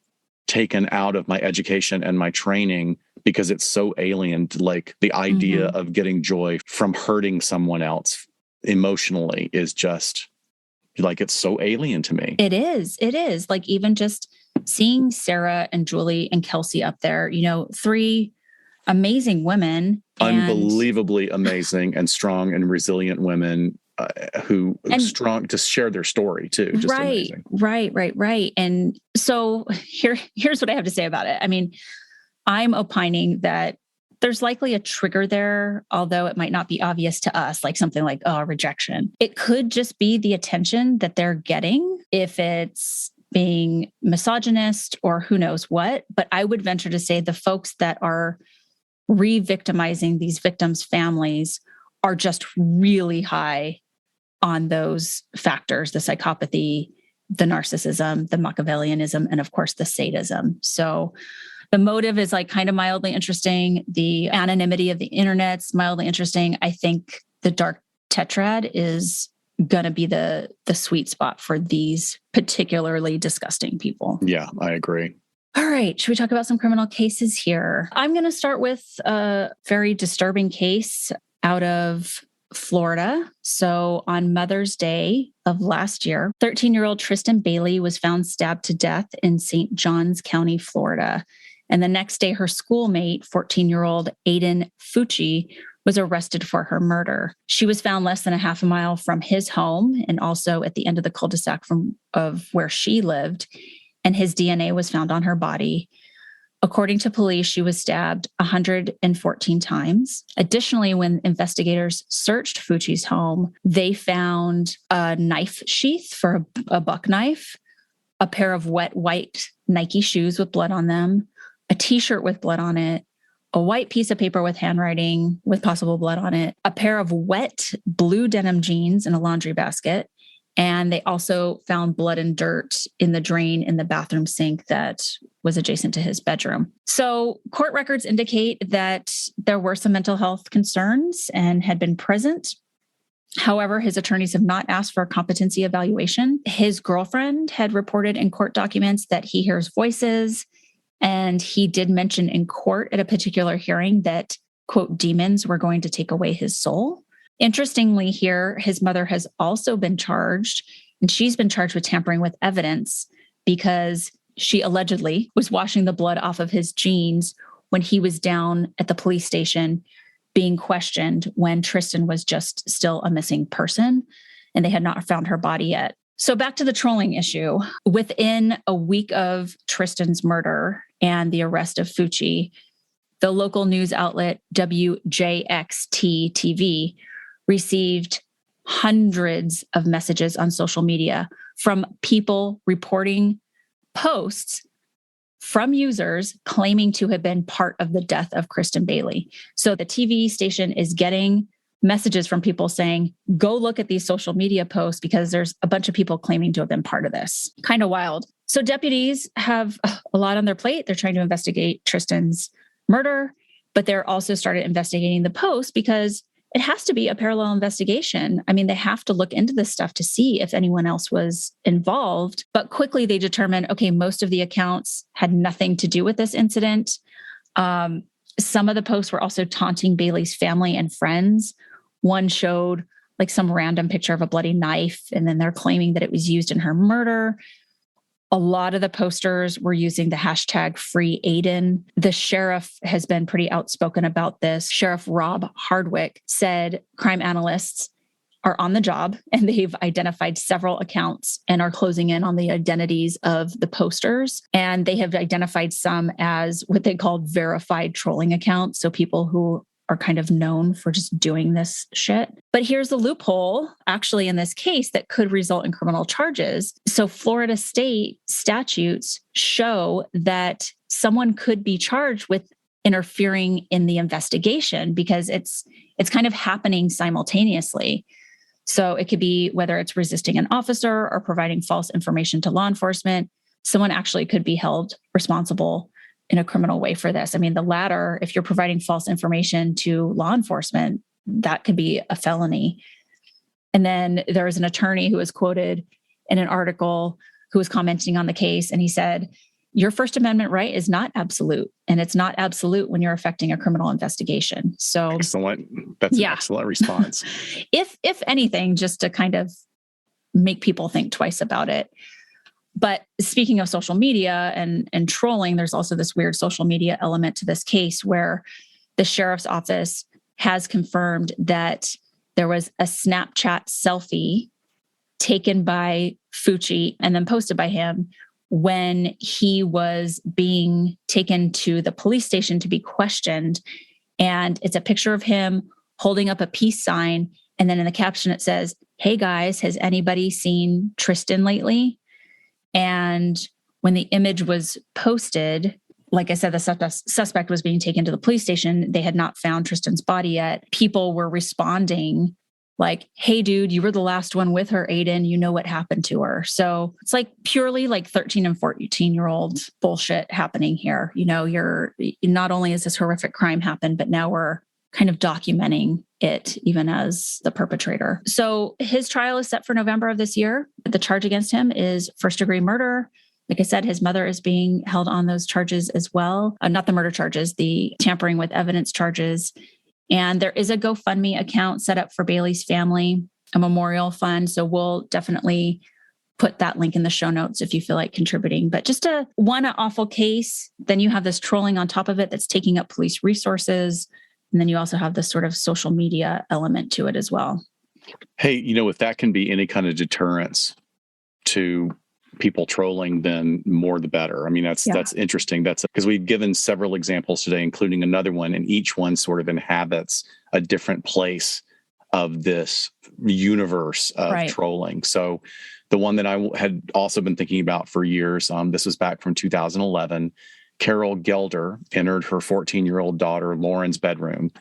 taken out of my education and my training because it's so alien to, like, the idea of getting joy from hurting someone else emotionally is just like, it's so alien to me. It is. Like, even just seeing Sarah and Julie and Kelsey up there, 3 amazing women. Unbelievably amazing and strong and resilient women who strong to share their story too. Just amazing. Right. And so here's what I have to say about it. I mean, I'm opining that there's likely a trigger there, although it might not be obvious to us, like something like, rejection. It could just be the attention that they're getting, if it's being misogynist or who knows what. But I would venture to say the folks that are re-victimizing these victims' families are just really high on those factors: the psychopathy, the narcissism, the Machiavellianism, and of course the sadism. So the motive is like kind of mildly interesting. The anonymity of the internet's mildly interesting. I think the dark tetrad is going to be the sweet spot for these particularly disgusting people. Yeah, I agree. All right. Should we talk about some criminal cases here? I'm going to start with a very disturbing case out of Florida. So on Mother's Day of last year, 13-year-old Tristan Bailey was found stabbed to death in St. Johns County, Florida. And the next day, her schoolmate, 14-year-old Aiden Fucci, was arrested for her murder. She was found less than a half a mile from his home and also at the end of the cul-de-sac of where she lived. And his DNA was found on her body. According to police, she was stabbed 114 times. Additionally, when investigators searched Fucci's home, they found a knife sheath for a buck knife, a pair of wet white Nike shoes with blood on them, a t-shirt with blood on it, a white piece of paper with handwriting with possible blood on it, a pair of wet blue denim jeans in a laundry basket. And they also found blood and dirt in the drain in the bathroom sink that was adjacent to his bedroom. So court records indicate that there were some mental health concerns and had been present. However, his attorneys have not asked for a competency evaluation. His girlfriend had reported in court documents that he hears voices, and he did mention in court at a particular hearing that, quote, demons were going to take away his soul. Interestingly here, his mother has also been charged, and she's been charged with tampering with evidence because she allegedly was washing the blood off of his jeans when he was down at the police station being questioned when Tristan was just still a missing person and they had not found her body yet. So back to the trolling issue. Within a week of Tristan's murder and the arrest of Fucci, the local news outlet WJXT TV received hundreds of messages on social media from people reporting posts from users claiming to have been part of the death of Kristen Bailey. So the TV station is getting messages from people saying, go look at these social media posts because there's a bunch of people claiming to have been part of this. Kind of wild. So deputies have a lot on their plate. They're trying to investigate Tristan's murder, but they're also started investigating the post because it has to be a parallel investigation. I mean, they have to look into this stuff to see if anyone else was involved. But quickly they determined, okay, most of the accounts had nothing to do with this incident. Some of the posts were also taunting Bailey's family and friends. One showed like some random picture of a bloody knife, and then they're claiming that it was used in her murder. A lot of the posters were using the hashtag Free Aiden. The sheriff has been pretty outspoken about this. Sheriff Rob Hardwick said crime analysts are on the job and they've identified several accounts and are closing in on the identities of the posters. And they have identified some as what they call verified trolling accounts. So people who are kind of known for just doing this shit. But here's the loophole, actually, in this case that could result in criminal charges. So Florida state statutes show that someone could be charged with interfering in the investigation because it's kind of happening simultaneously. So it could be whether it's resisting an officer or providing false information to law enforcement, someone actually could be held responsible in a criminal way for this. I mean, the latter, if you're providing false information to law enforcement, that could be a felony. And then there was an attorney who was quoted in an article who was commenting on the case. And he said, your First Amendment right is not absolute. And it's not absolute when you're affecting a criminal investigation. So excellent. That's an excellent response. If anything, just to kind of make people think twice about it. But speaking of social media and trolling, there's also this weird social media element to this case where the sheriff's office has confirmed that there was a Snapchat selfie taken by Fucci and then posted by him when he was being taken to the police station to be questioned. And it's a picture of him holding up a peace sign. And then in the caption, it says, hey guys, has anybody seen Tristan lately? And when the image was posted, like I said, the suspect was being taken to the police station. They had not found Tristan's body yet. People were responding like, hey, dude, you were the last one with her, Aiden. You know what happened to her. So it's like purely like 13 and 14-year-old bullshit happening here. You know, you're not only is this horrific crime happened, but now we're kind of documenting it even as the perpetrator. So his trial is set for November of this year. The charge against him is first-degree murder. Like I said, his mother is being held on those charges as well. Not the murder charges, the tampering with evidence charges. And there is a GoFundMe account set up for Bailey's family, a memorial fund. So we'll definitely put that link in the show notes if you feel like contributing. But just an awful case. Then you have this trolling on top of it that's taking up police resources. And then you also have this sort of social media element to it as well. Hey, you know, if that can be any kind of deterrence to people trolling, then more the better. I mean, that's interesting. That's because we've given several examples today, including another one, and each one sort of inhabits a different place of this universe of trolling. So the one that I had also been thinking about for years, this was back from 2011, Carol Gelder entered her 14-year-old daughter Lauren's bedroom,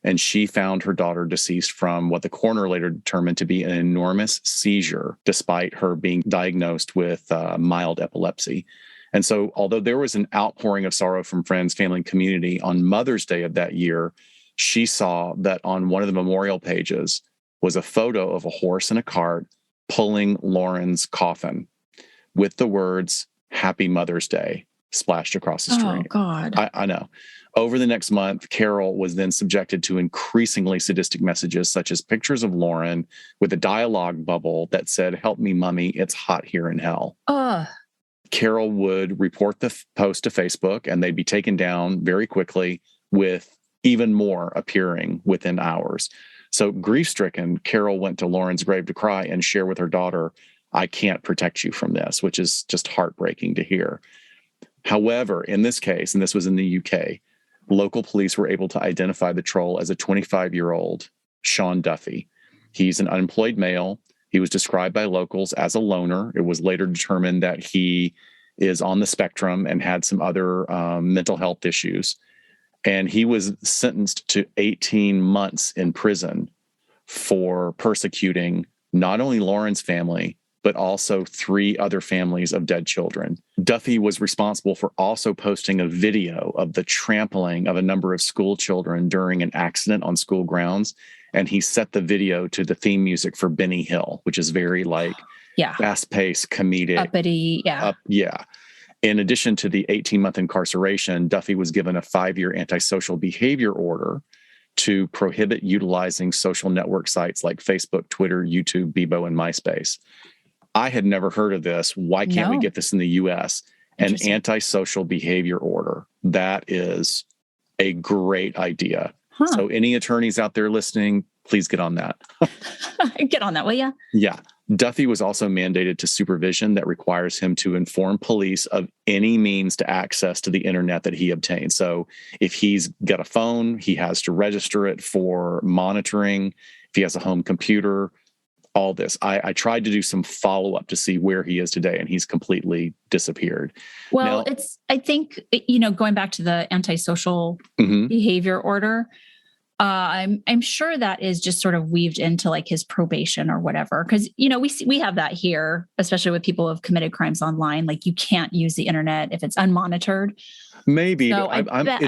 and she found her daughter deceased from what the coroner later determined to be an enormous seizure, despite her being diagnosed with mild epilepsy. And so, although there was an outpouring of sorrow from friends, family, and community on Mother's Day of that year, she saw that on one of the memorial pages was a photo of a horse and a cart pulling Lauren's coffin with the words, "Happy Mother's Day," splashed across the street. Oh, God. I know. Over the next month, Carol was then subjected to increasingly sadistic messages, such as pictures of Lauren with a dialogue bubble that said, "Help me, mommy, it's hot here in hell." Carol would report the post to Facebook, and they'd be taken down very quickly, with even more appearing within hours. So grief-stricken, Carol went to Lauren's grave to cry and share with her daughter, "I can't protect you from this," which is just heartbreaking to hear. However, in this case, and this was in the UK, local police were able to identify the troll as a 25-year-old Sean Duffy. He's an unemployed male. He was described by locals as a loner. It was later determined that he is on the spectrum and had some other mental health issues. And he was sentenced to 18 months in prison for persecuting not only Lauren's family, but also 3 other families of dead children. Duffy was responsible for also posting a video of the trampling of a number of school children during an accident on school grounds. And he set the video to the theme music for Benny Hill, which is very fast-paced, comedic. Uppity, yeah. In addition to the 18-month incarceration, Duffy was given a 5-year antisocial behavior order to prohibit utilizing social network sites like Facebook, Twitter, YouTube, Bebo, and MySpace. I had never heard of this. Why can't we get this in the US? An antisocial behavior order. That is a great idea. So any attorneys out there listening, please get on that. Get on that, will ya? Yeah. Duffy was also mandated to supervision that requires him to inform police of any means to access to the internet that he obtained. So if he's got a phone, he has to register it for monitoring. If he has a home computer, all this. I tried to do some follow-up to see where he is today, and he's completely disappeared. Well, I think, going back to the antisocial behavior order, I'm sure that is just sort of weaved into like his probation or whatever. Because, we have that here, especially with people who have committed crimes online. Like, you can't use the internet if it's unmonitored. Maybe. So but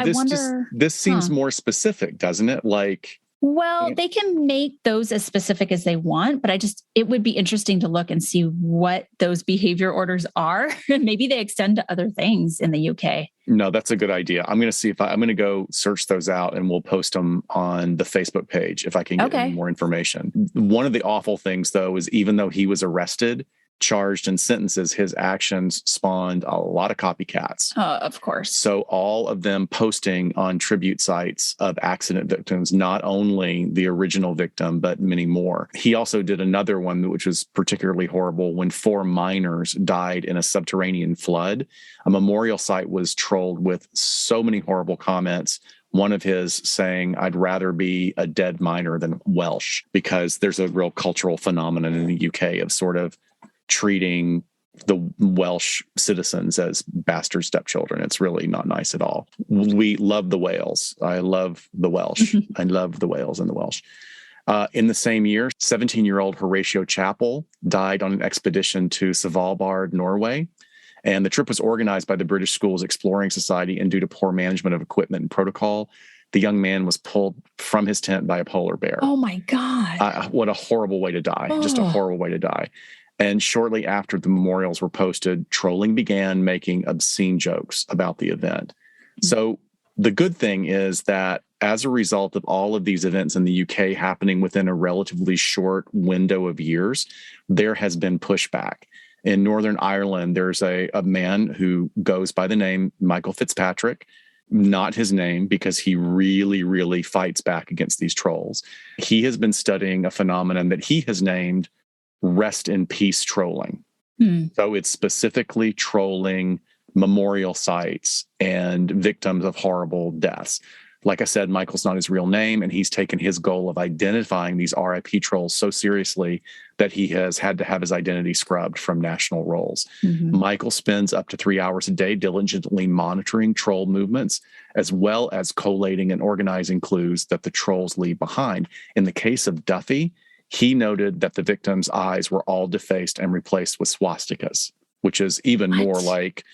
this seems more specific, doesn't it? Like, well, they can make those as specific as they want, but it would be interesting to look and see what those behavior orders are. And maybe they extend to other things in the UK. No, that's a good idea. I'm going to see I'm going to go search those out, and we'll post them on the Facebook page if I can get any more information. One of the awful things, though, is even though he was arrested, charged, and sentences, his actions spawned a lot of copycats. Of course. So all of them posting on tribute sites of accident victims, not only the original victim, but many more. He also did another one, which was particularly horrible, when 4 miners died in a subterranean flood. A memorial site was trolled with so many horrible comments. One of his saying, "I'd rather be a dead miner than Welsh," because there's a real cultural phenomenon in the UK of sort of treating the Welsh citizens as bastard stepchildren. It's really not nice at all. We love the Wales. I love the Welsh. I love the Wales and the Welsh. In the same year, 17-year-old Horatio Chappell died on an expedition to Svalbard, Norway. And the trip was organized by the British Schools Exploring Society, and due to poor management of equipment and protocol, the young man was pulled from his tent by a polar bear. Oh my God. What a horrible way to die. Just a horrible way to die. And shortly after the memorials were posted, trolling began making obscene jokes about the event. So the good thing is that as a result of all of these events in the UK happening within a relatively short window of years, there has been pushback. In Northern Ireland, there's a man who goes by the name Michael Fitzpatrick. Not his name, because he really, really fights back against these trolls. He has been studying a phenomenon that he has named rest in peace trolling. So it's specifically trolling memorial sites and victims of horrible deaths. Like I said, Michael's not his real name, and he's taken his goal of identifying these RIP trolls so seriously that he has had to have his identity scrubbed from national rolls. Mm-hmm. Michael spends up to 3 hours a day diligently monitoring troll movements, as well as collating and organizing clues that the trolls leave behind. In the case of Duffy, he noted that the victim's eyes were all defaced and replaced with swastikas, which is even more like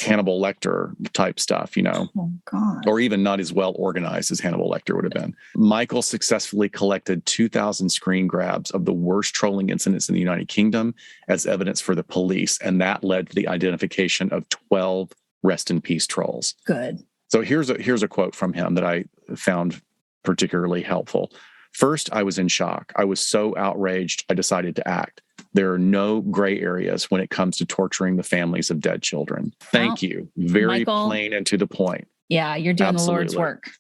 Hannibal Lecter type stuff, Oh, God. Or even not as well organized as Hannibal Lecter would have been. Michael successfully collected 2,000 screen grabs of the worst trolling incidents in the United Kingdom as evidence for the police, and that led to the identification of 12 rest in peace trolls. Good. So here's a quote from him that I found particularly helpful. First, I was in shock. I was so outraged, I decided to act. There are no gray areas when it comes to torturing the families of dead children. Thank you. Very Michael, plain and to the point. Yeah, you're doing the Lord's work.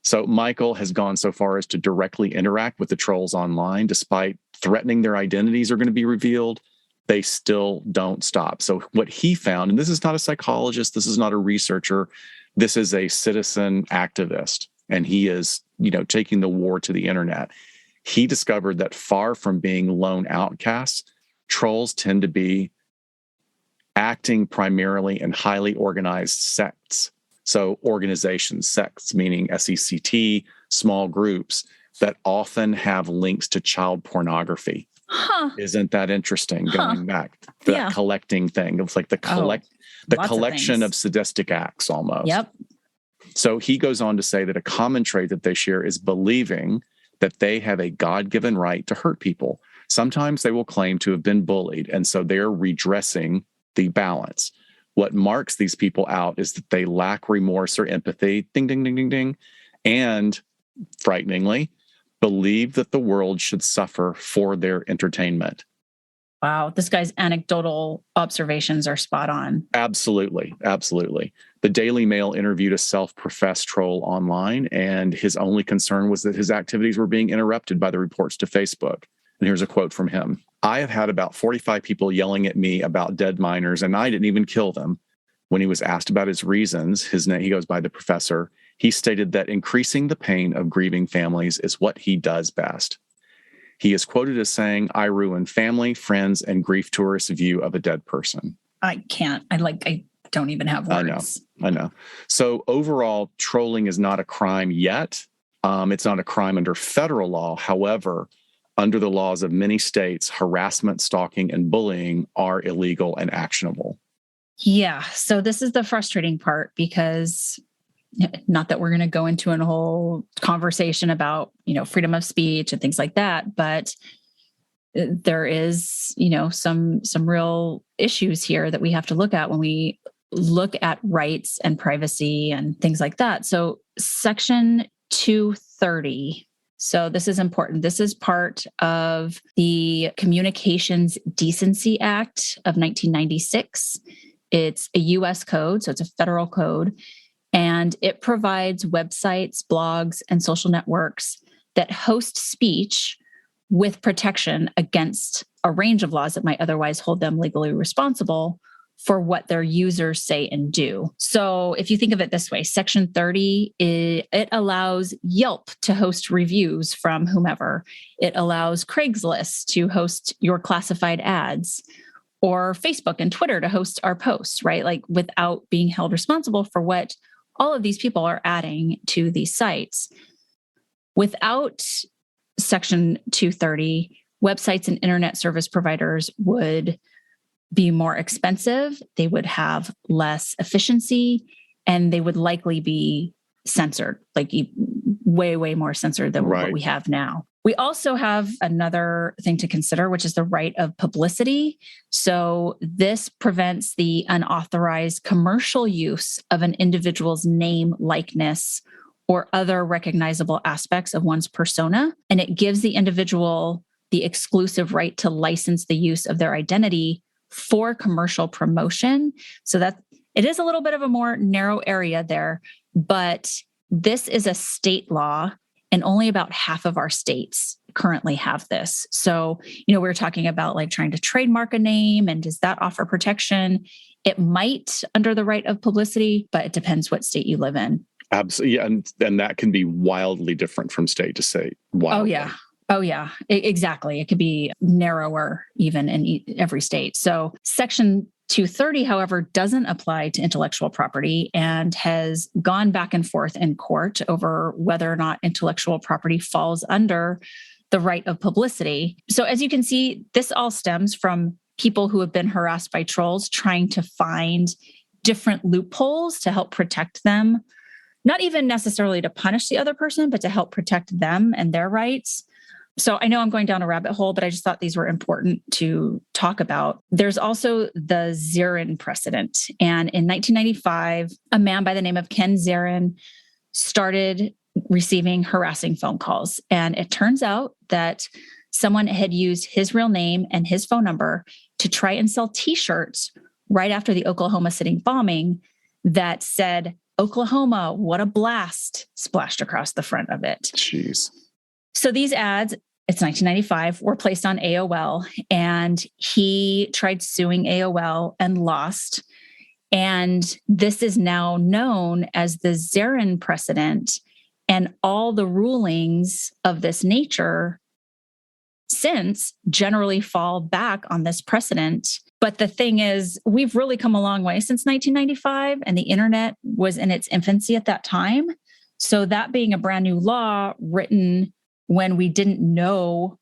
So Michael has gone so far as to directly interact with the trolls online. Despite threatening their identities are going to be revealed, they still don't stop. So what he found, and this is not a psychologist, this is not a researcher, this is a citizen activist, and he is, taking the war to the internet. He discovered that far from being lone outcasts, trolls tend to be acting primarily in highly organized sects. So organizations, sects, meaning SECT, small groups that often have links to child pornography. Huh. Isn't that interesting? Going back, that collecting thing. It's like the collection of sadistic acts almost. Yep. So he goes on to say that a common trait that they share is believing that they have a God-given right to hurt people. Sometimes they will claim to have been bullied, and so they're redressing the balance. What marks these people out is that they lack remorse or empathy, ding, ding, ding, ding, ding, and, frighteningly, believe that the world should suffer for their entertainment. Wow, this guy's anecdotal observations are spot on. Absolutely, absolutely. The Daily Mail interviewed a self-professed troll online, and his only concern was that his activities were being interrupted by the reports to Facebook. And here's a quote from him. I have had about 45 people yelling at me about dead miners, and I didn't even kill them. When he was asked about his reasons, he goes by the professor, he stated that increasing the pain of grieving families is what he does best. He is quoted as saying, I ruin family, friends, and grief tourists' view of a dead person. I can't. I don't even have words. I know. So overall, trolling is not a crime yet. It's not a crime under federal law. However, under the laws of many states, harassment, stalking, and bullying are illegal and actionable. Yeah. So this is the frustrating part, because not that we're going to go into a whole conversation about, freedom of speech and things like that, but there is, some real issues here that we have to look at when we look at rights and privacy and things like that. So Section 230. So this is important. This is part of the Communications Decency Act of 1996. It's a U.S. code, so it's a federal code, and it provides websites, blogs, and social networks that host speech with protection against a range of laws that might otherwise hold them legally responsible for what their users say and do. So if you think of it this way, Section 30, it allows Yelp to host reviews from whomever. It allows Craigslist to host your classified ads, or Facebook and Twitter to host our posts, right? Like, without being held responsible for what all of these people are adding to these sites. Without Section 230, websites and internet service providers would be more expensive, they would have less efficiency, and they would likely be censored, like way, way more censored than what we have now. We also have another thing to consider, which is the right of publicity. So this prevents the unauthorized commercial use of an individual's name, likeness, or other recognizable aspects of one's persona. And it gives the individual the exclusive right to license the use of their identity for commercial promotion. So that it is a little bit of a more narrow area there, but this is a state law, and only about half of our states currently have this. So, we were talking about like trying to trademark a name, and does that offer protection? It might under the right of publicity, but it depends what state you live in. Absolutely. Yeah, and that can be wildly different from state to state. Wildly. Oh, yeah. Exactly. It could be narrower even in every state. So Section 230, however, doesn't apply to intellectual property and has gone back and forth in court over whether or not intellectual property falls under the right of publicity. So as you can see, this all stems from people who have been harassed by trolls trying to find different loopholes to help protect them, not even necessarily to punish the other person, but to help protect them and their rights. So I know I'm going down a rabbit hole, but I just thought these were important to talk about. There's also the Zarin precedent. And in 1995, a man by the name of Ken Zarin started receiving harassing phone calls. And it turns out that someone had used his real name and his phone number to try and sell t-shirts right after the Oklahoma City bombing that said, "Oklahoma, what a blast," splashed across the front of it. Jeez. So these ads, it's 1995, were placed on AOL, and he tried suing AOL and lost. And this is now known as the Zarin precedent. And all the rulings of this nature since generally fall back on this precedent. But the thing is, we've really come a long way since 1995, and the internet was in its infancy at that time. So that being a brand new law written when we didn't know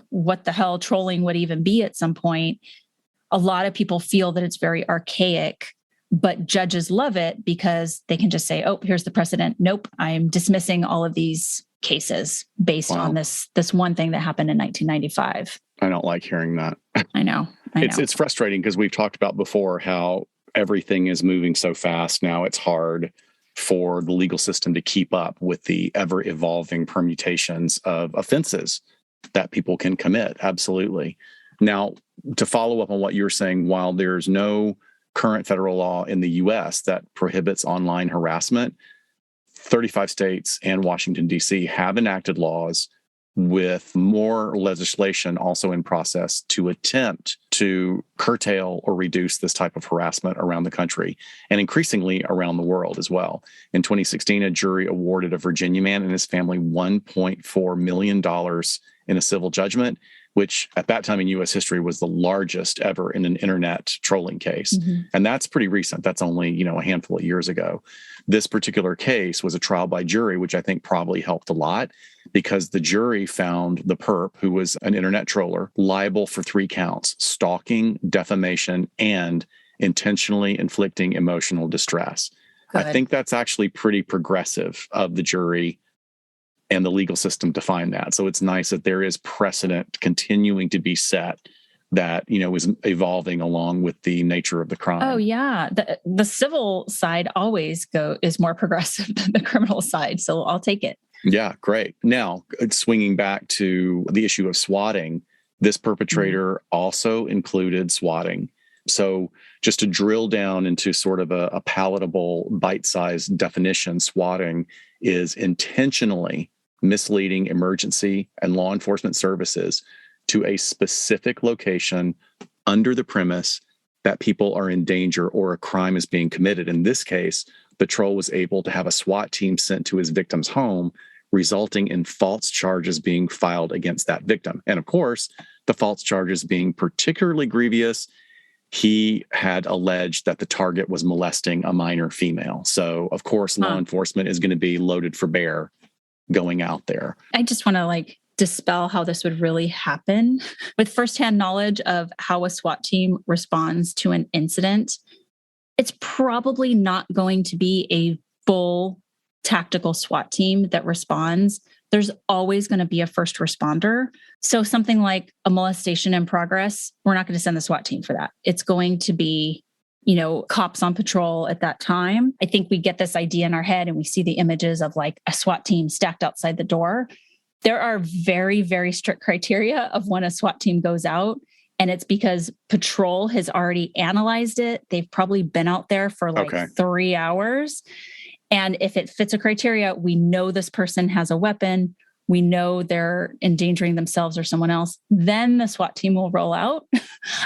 what the hell trolling would even be at some point, a lot of people feel that it's very archaic, but judges love it because they can just say, "Oh, here's the precedent. Nope, I'm dismissing all of these cases based on this one thing that happened in 1995. I don't like hearing that. I know. It's frustrating because we've talked about before how everything is moving so fast now. It's hard for the legal system to keep up with the ever-evolving permutations of offenses that people can commit. Absolutely. Now, to follow up on what you're saying, while there's no current federal law in the U.S. that prohibits online harassment, 35 states and Washington, D.C. have enacted laws with more legislation also in process to attempt to curtail or reduce this type of harassment around the country and increasingly around the world as well. In 2016, a jury awarded a Virginia man and his family $1.4 million in a civil judgment, which at that time in U.S. history was the largest ever in an internet trolling case. Mm-hmm. And that's pretty recent. That's only, a handful of years ago. This particular case was a trial by jury, which I think probably helped a lot because the jury found the perp, who was an internet troller, liable for 3 counts: stalking, defamation, and intentionally inflicting emotional distress. Good. I think that's actually pretty progressive of the jury and the legal system to find that. So it's nice that there is precedent continuing to be set that, is evolving along with the nature of the crime. Oh, yeah. The civil side always is more progressive than the criminal side. So I'll take it. Yeah, great. Now, swinging back to the issue of swatting, this perpetrator also included swatting. So just to drill down into sort of a palatable, bite-sized definition, swatting is intentionally misleading emergency and law enforcement services to a specific location under the premise that people are in danger or a crime is being committed. In this case, the troll was able to have a SWAT team sent to his victim's home, resulting in false charges being filed against that victim. And of course, the false charges being particularly grievous, he had alleged that the target was molesting a minor female. So, of course, law enforcement is going to be loaded for bear going out there. I just want to dispel how this would really happen. With firsthand knowledge of how a SWAT team responds to an incident, it's probably not going to be a full tactical SWAT team that responds. There's always going to be a first responder. So something like a molestation in progress, we're not going to send the SWAT team for that. It's going to be, cops on patrol at that time. I think we get this idea in our head and we see the images of a SWAT team stacked outside the door. There are very, very strict criteria of when a SWAT team goes out. And it's because patrol has already analyzed it. They've probably been out there for 3 hours. And if it fits a criteria, we know this person has a weapon. We know they're endangering themselves or someone else. Then the SWAT team will roll out.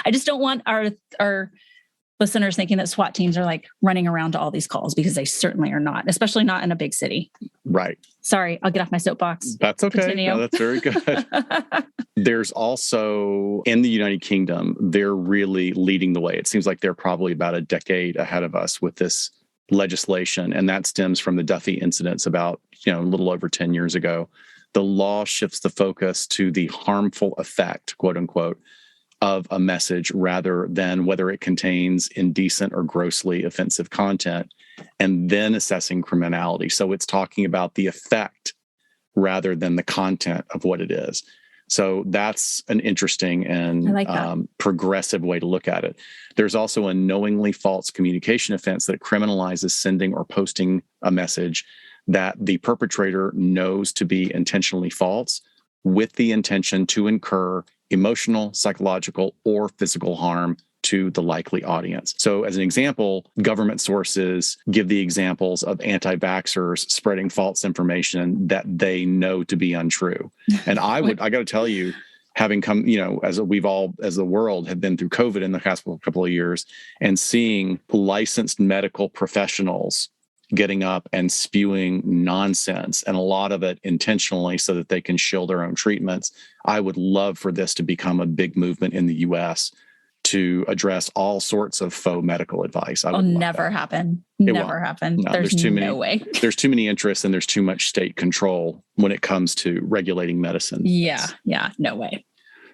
I just don't want our listeners thinking that SWAT teams are like running around to all these calls, because they certainly are not, especially not in a big city. Right. Sorry, I'll get off my soapbox. That's okay. No, that's very good. There's also, in the United Kingdom, they're really leading the way. It seems like they're probably about a decade ahead of us with this legislation, and that stems from the Duffy incidents about, a little over 10 years ago. The law shifts the focus to the harmful effect, quote unquote, of a message rather than whether it contains indecent or grossly offensive content, and then assessing criminality. So it's talking about the effect rather than the content of what it is. So that's an interesting and progressive way to look at it. There's also a knowingly false communication offense that criminalizes sending or posting a message that the perpetrator knows to be intentionally false with the intention to incur emotional, psychological, or physical harm to the likely audience. So as an example, government sources give the examples of anti-vaxxers spreading false information that they know to be untrue. And I got to tell you, having come, as the world have been through COVID in the past couple of years, and seeing licensed medical professionals getting up and spewing nonsense, and a lot of it intentionally so that they can shield their own treatments. I would love for this to become a big movement in the US to address all sorts of faux medical advice. It'll never happen. Never happen. No, there's no way. There's too many interests and there's too much state control when it comes to regulating medicine. Yeah, no way.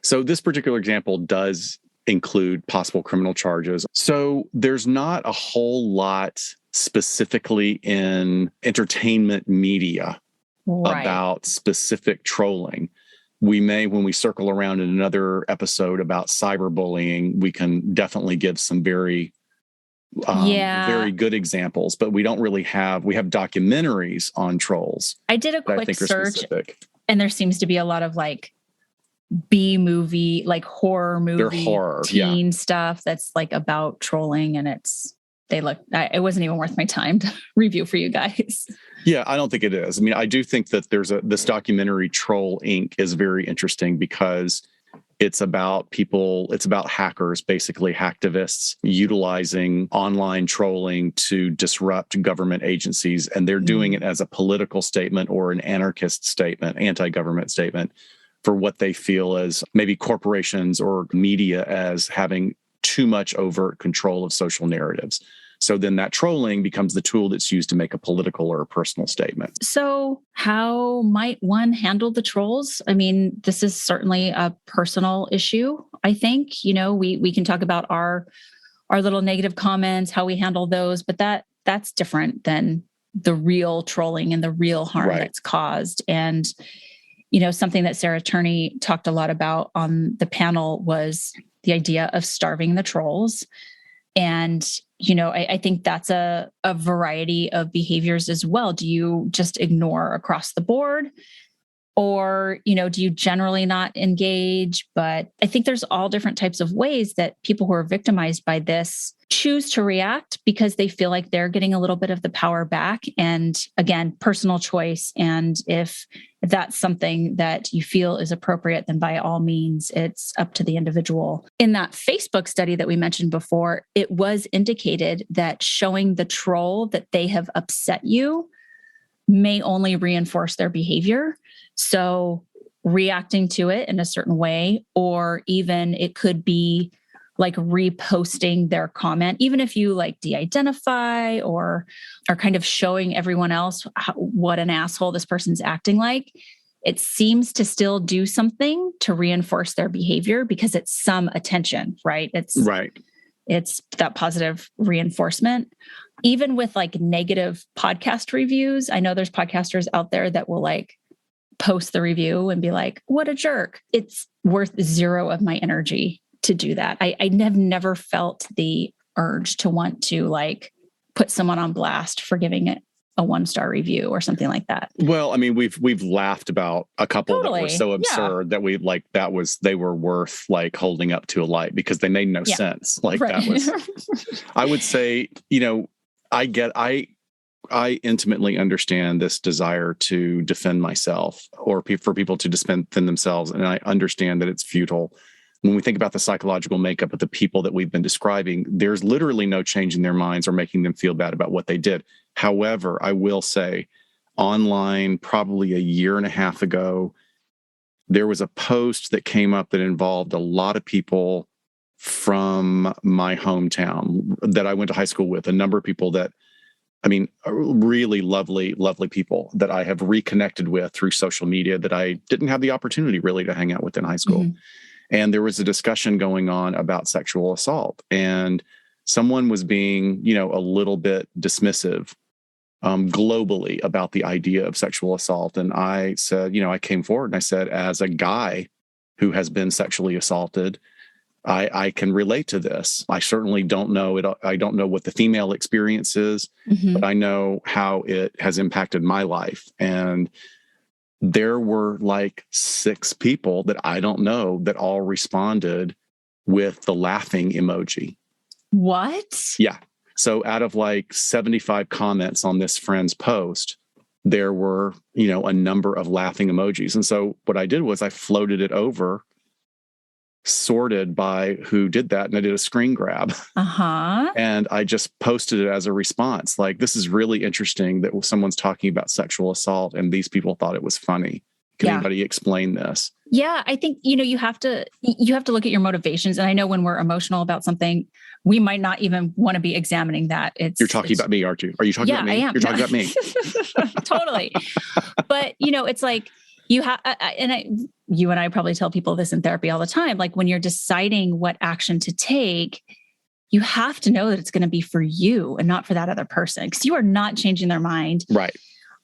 So this particular example does include possible criminal charges. So there's not a whole lot specifically in entertainment media about specific trolling. We may, when we circle around in another episode about cyberbullying, we can definitely give some very good examples, but we don't really we have documentaries on trolls. I did a quick search and there seems to be a lot of like B movie, like horror movie, teen stuff that's like about trolling, and it wasn't even worth my time to review for you guys. Yeah, I don't think it is. I mean, I do think that this documentary Troll Inc. is very interesting because it's about hackers, basically hacktivists, utilizing online trolling to disrupt government agencies. And they're doing it as a political statement or an anarchist statement, anti-government statement, for what they feel as maybe corporations or media as having too much overt control of social narratives. So then that trolling becomes the tool that's used to make a political or a personal statement. So how might one handle the trolls? I mean, this is certainly a personal issue, I think. We can talk about our little negative comments, how we handle those, but that's different than the real trolling and the real harm that's caused. And, something that Sarah Turney talked a lot about on the panel was the idea of starving the trolls. And, I think that's a variety of behaviors as well. Do you just ignore across the board? Or, do you generally not engage? But I think there's all different types of ways that people who are victimized by this choose to react because they feel like they're getting a little bit of the power back. And again, personal choice. And if that's something that you feel is appropriate, then by all means, it's up to the individual. In that Facebook study that we mentioned before, it was indicated that showing the troll that they have upset you may only reinforce their behavior. So reacting to it in a certain way, or even it could be like reposting their comment, even if you like de-identify or are kind of showing everyone else what an asshole this person's acting like, it seems to still do something to reinforce their behavior because it's some attention, right? It's that positive reinforcement. Even with like negative podcast reviews, I know there's podcasters out there that will like post the review and be like, what a jerk. It's worth zero of my energy to do that. I have never felt the urge to want to like put someone on blast for giving it a 1-star review or something like that. Well, I mean, we've laughed about a couple that were so absurd that they were worth like holding up to a light because they made no sense. Like that was, I would say, I intimately understand this desire to defend myself or for people to defend themselves. And I understand that it's futile. when we think about the psychological makeup of the people that we've been describing, there's literally no change in their minds or making them feel bad about what they did. However, I will say online, probably a year and a half ago, there was a post that came up that involved a lot of people from my hometown that I went to high school with, a number of people that, I mean, really lovely, lovely people that I have reconnected with through social media that I didn't have the opportunity really to hang out with in high school. Mm-hmm. And there was a discussion going on about sexual assault, and someone was being, a little bit dismissive globally about the idea of sexual assault. And I said, I came forward and I said, as a guy who has been sexually assaulted, I can relate to this. I certainly don't know it. I don't know what the female experience is, mm-hmm. but I know how it has impacted my life. And there were like 6 people that I don't know that all responded with the laughing emoji. What? Yeah. So out of like 75 comments on this friend's post, there were, a number of laughing emojis. And so what I did was I floated it over, sorted by who did that, and I did a screen grab. Uh-huh. And I just posted it as a response. Like, this is really interesting that someone's talking about sexual assault and these people thought it was funny. Can anybody explain this? Yeah, I think, you have to look at your motivations. And I know when we're emotional about something, we might not even want to be examining that. You're talking about me, aren't you? Are you talking about me? I am. You're talking about me. Totally. But, it's like you have, you and I probably tell people this in therapy all the time. Like when you're deciding what action to take, you have to know that it's going to be for you and not for that other person, because you are not changing their mind. Right.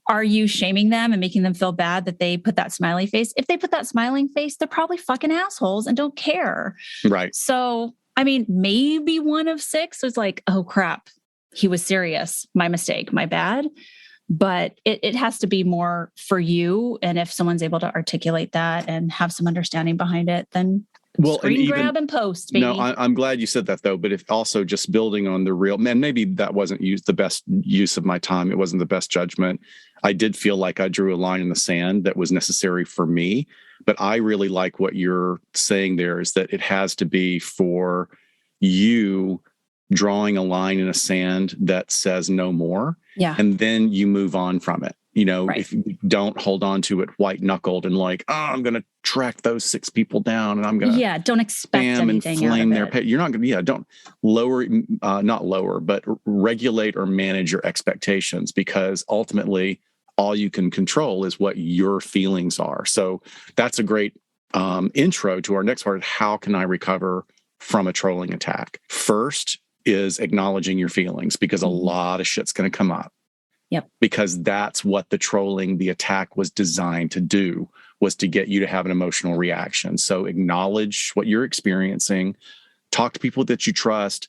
Are you shaming them and making them feel bad that they put that smiley face? If they put that smiling face, they're probably fucking assholes and don't care. Right. So, I mean, maybe 1 of 6 was like, oh crap, he was serious. My mistake, my bad. But it has to be more for you. And if someone's able to articulate that and have some understanding behind it, then screen grab and post, baby. No, I'm glad you said that though. But if also just building on the real, man, maybe that wasn't the best use of my time. It wasn't the best judgment. I did feel like I drew a line in the sand that was necessary for me. But I really like what you're saying there, is that it has to be for you drawing a line in a sand that says no more. Yeah. And then you move on from it. Right. If you don't hold on to it white knuckled and like, I'm going to track those 6 people down and I'm going to don't expect anything and flame out their of it. pay. You're not going to, don't lower, not lower, but regulate or manage your expectations, because ultimately all you can control is what your feelings are. So that's a great intro to our next part. How can I recover from a trolling attack? First is acknowledging your feelings, because a lot of shit's going to come up. Yep. Because that's what the attack was designed to do, was to get you to have an emotional reaction. So acknowledge what you're experiencing, talk to people that you trust,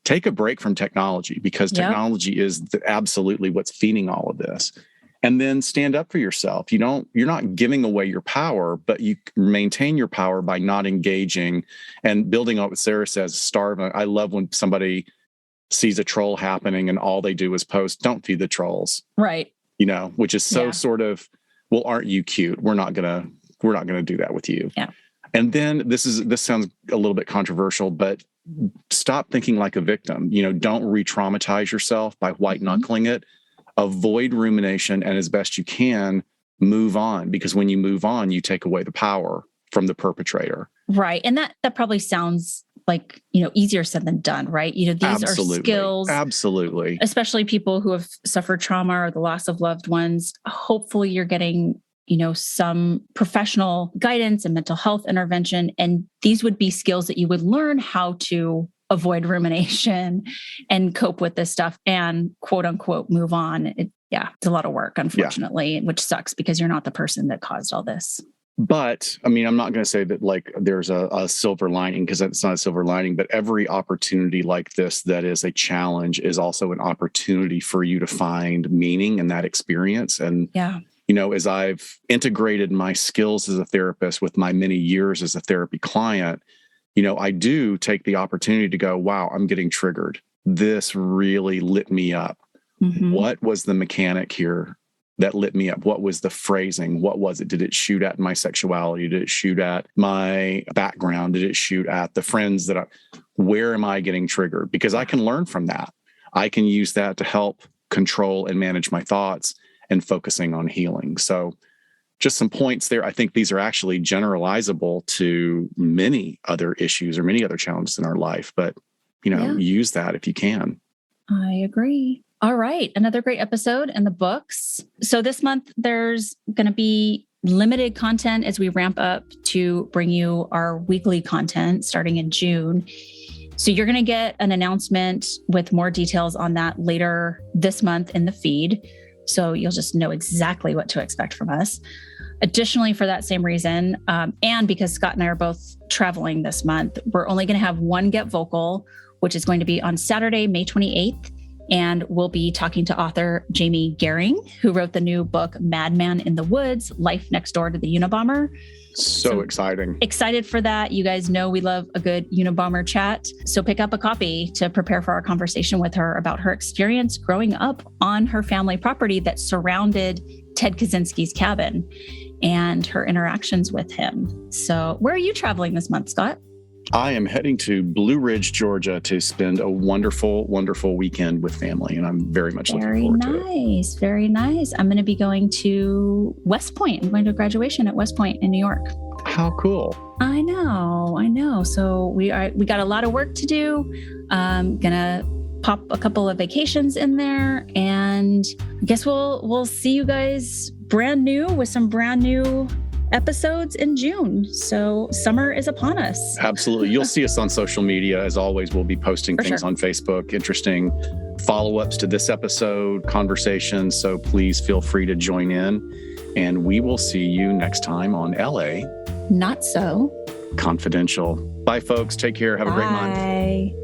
take a break from technology, because technology is absolutely what's feeding all of this. And then stand up for yourself. You're not giving away your power, but you maintain your power by not engaging and building on what Sarah says, starve. I love when somebody sees a troll happening and all they do is post, don't feed the trolls. Right. Which is so sort of, well, aren't you cute? We're not going to do that with you. Yeah. And then this sounds a little bit controversial, but stop thinking like a victim. Don't re-traumatize yourself by white knuckling it. Avoid rumination, and as best you can, move on, because when you move on, you take away the power from the perpetrator. Right. And that probably sounds like, easier said than done, right? These Absolutely. are skills. Absolutely. Especially people who have suffered trauma or the loss of loved ones. Hopefully you're getting, some professional guidance and mental health intervention. And these would be skills that you would learn how to avoid rumination and cope with this stuff and quote unquote move on. It's a lot of work, unfortunately, which sucks because you're not the person that caused all this. But I mean, I'm not going to say that like there's a silver lining, because it's not a silver lining, but every opportunity like this that is a challenge is also an opportunity for you to find meaning in that experience. And, as I've integrated my skills as a therapist with my many years as a therapy client, I do take the opportunity to go, wow, I'm getting triggered. This really lit me up. Mm-hmm. What was the mechanic here that lit me up? What was the phrasing? What was it? Did it shoot at my sexuality? Did it shoot at my background? Did it shoot at the friends where am I getting triggered? Because I can learn from that. I can use that to help control and manage my thoughts and focusing on healing. So just some points there. I think these are actually generalizable to many other issues or many other challenges in our life, but use that if you can. I agree. All right. Another great episode in the books. So this month, there's going to be limited content as we ramp up to bring you our weekly content starting in June. So you're going to get an announcement with more details on that later this month in the feed. So you'll just know exactly what to expect from us. Additionally, for that same reason, and because Scott and I are both traveling this month, we're only going to have one Get Vocal, which is going to be on Saturday, May 28th. And we'll be talking to author Jamie Gehring, who wrote the new book, Madman in the Woods, Life Next Door to the Unabomber. So exciting. Excited for that. You guys know we love a good Unabomber chat. So pick up a copy to prepare for our conversation with her about her experience growing up on her family property that surrounded Ted Kaczynski's cabin and her interactions with him. So where are you traveling this month, Scott? I am heading to Blue Ridge, Georgia to spend a wonderful, wonderful weekend with family. And I'm very much looking forward to it. Very nice. Very nice. I'm going to be going to West Point. I'm going to a graduation at West Point in New York. How cool. I know. So we got a lot of work to do. Gonna pop a couple of vacations in there. And I guess we'll see you guys brand new with some brand new episodes in June. So summer is upon us. Absolutely. You'll see us on social media. As always, we'll be posting things on Facebook, interesting follow-ups to this episode, conversations. So please feel free to join in. And we will see you next time on LA Not So Confidential. Bye, folks. Take care. Have a great month. Bye.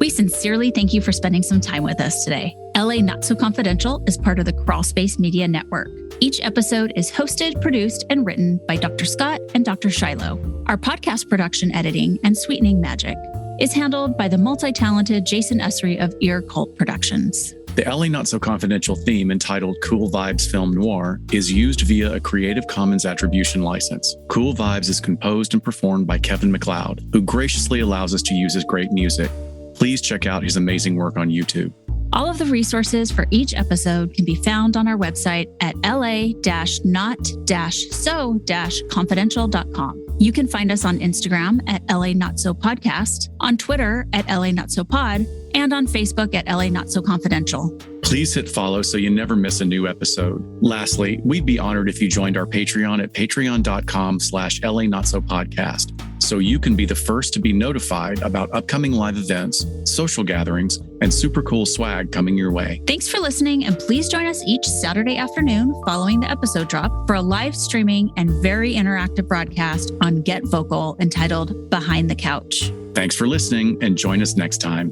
We sincerely thank you for spending some time with us today. LA Not So Confidential is part of the Crawlspace Media Network. Each episode is hosted, produced, and written by Dr. Scott and Dr. Shiloh. Our podcast production editing and sweetening magic is handled by the multi-talented Jason Usry of Ear Cult Productions. The LA Not So Confidential theme entitled Cool Vibes Film Noir is used via a Creative Commons Attribution license. Cool Vibes is composed and performed by Kevin MacLeod, who graciously allows us to use his great music. Please check out his amazing work on YouTube. All of the resources for each episode can be found on our website at la-not-so-confidential.com. You can find us on Instagram at LA Not So Podcast, on Twitter at LA Not So Pod, and on Facebook at LA Not So Confidential. Please hit follow so you never miss a new episode. Lastly, we'd be honored if you joined our Patreon at patreon.com/LA Not So Podcast, so you can be the first to be notified about upcoming live events, social gatherings, and super cool swag coming your way. Thanks for listening, and please join us each Saturday afternoon following the episode drop for a live streaming and very interactive broadcast on Get Vocal entitled Behind the Couch. Thanks for listening, and join us next time.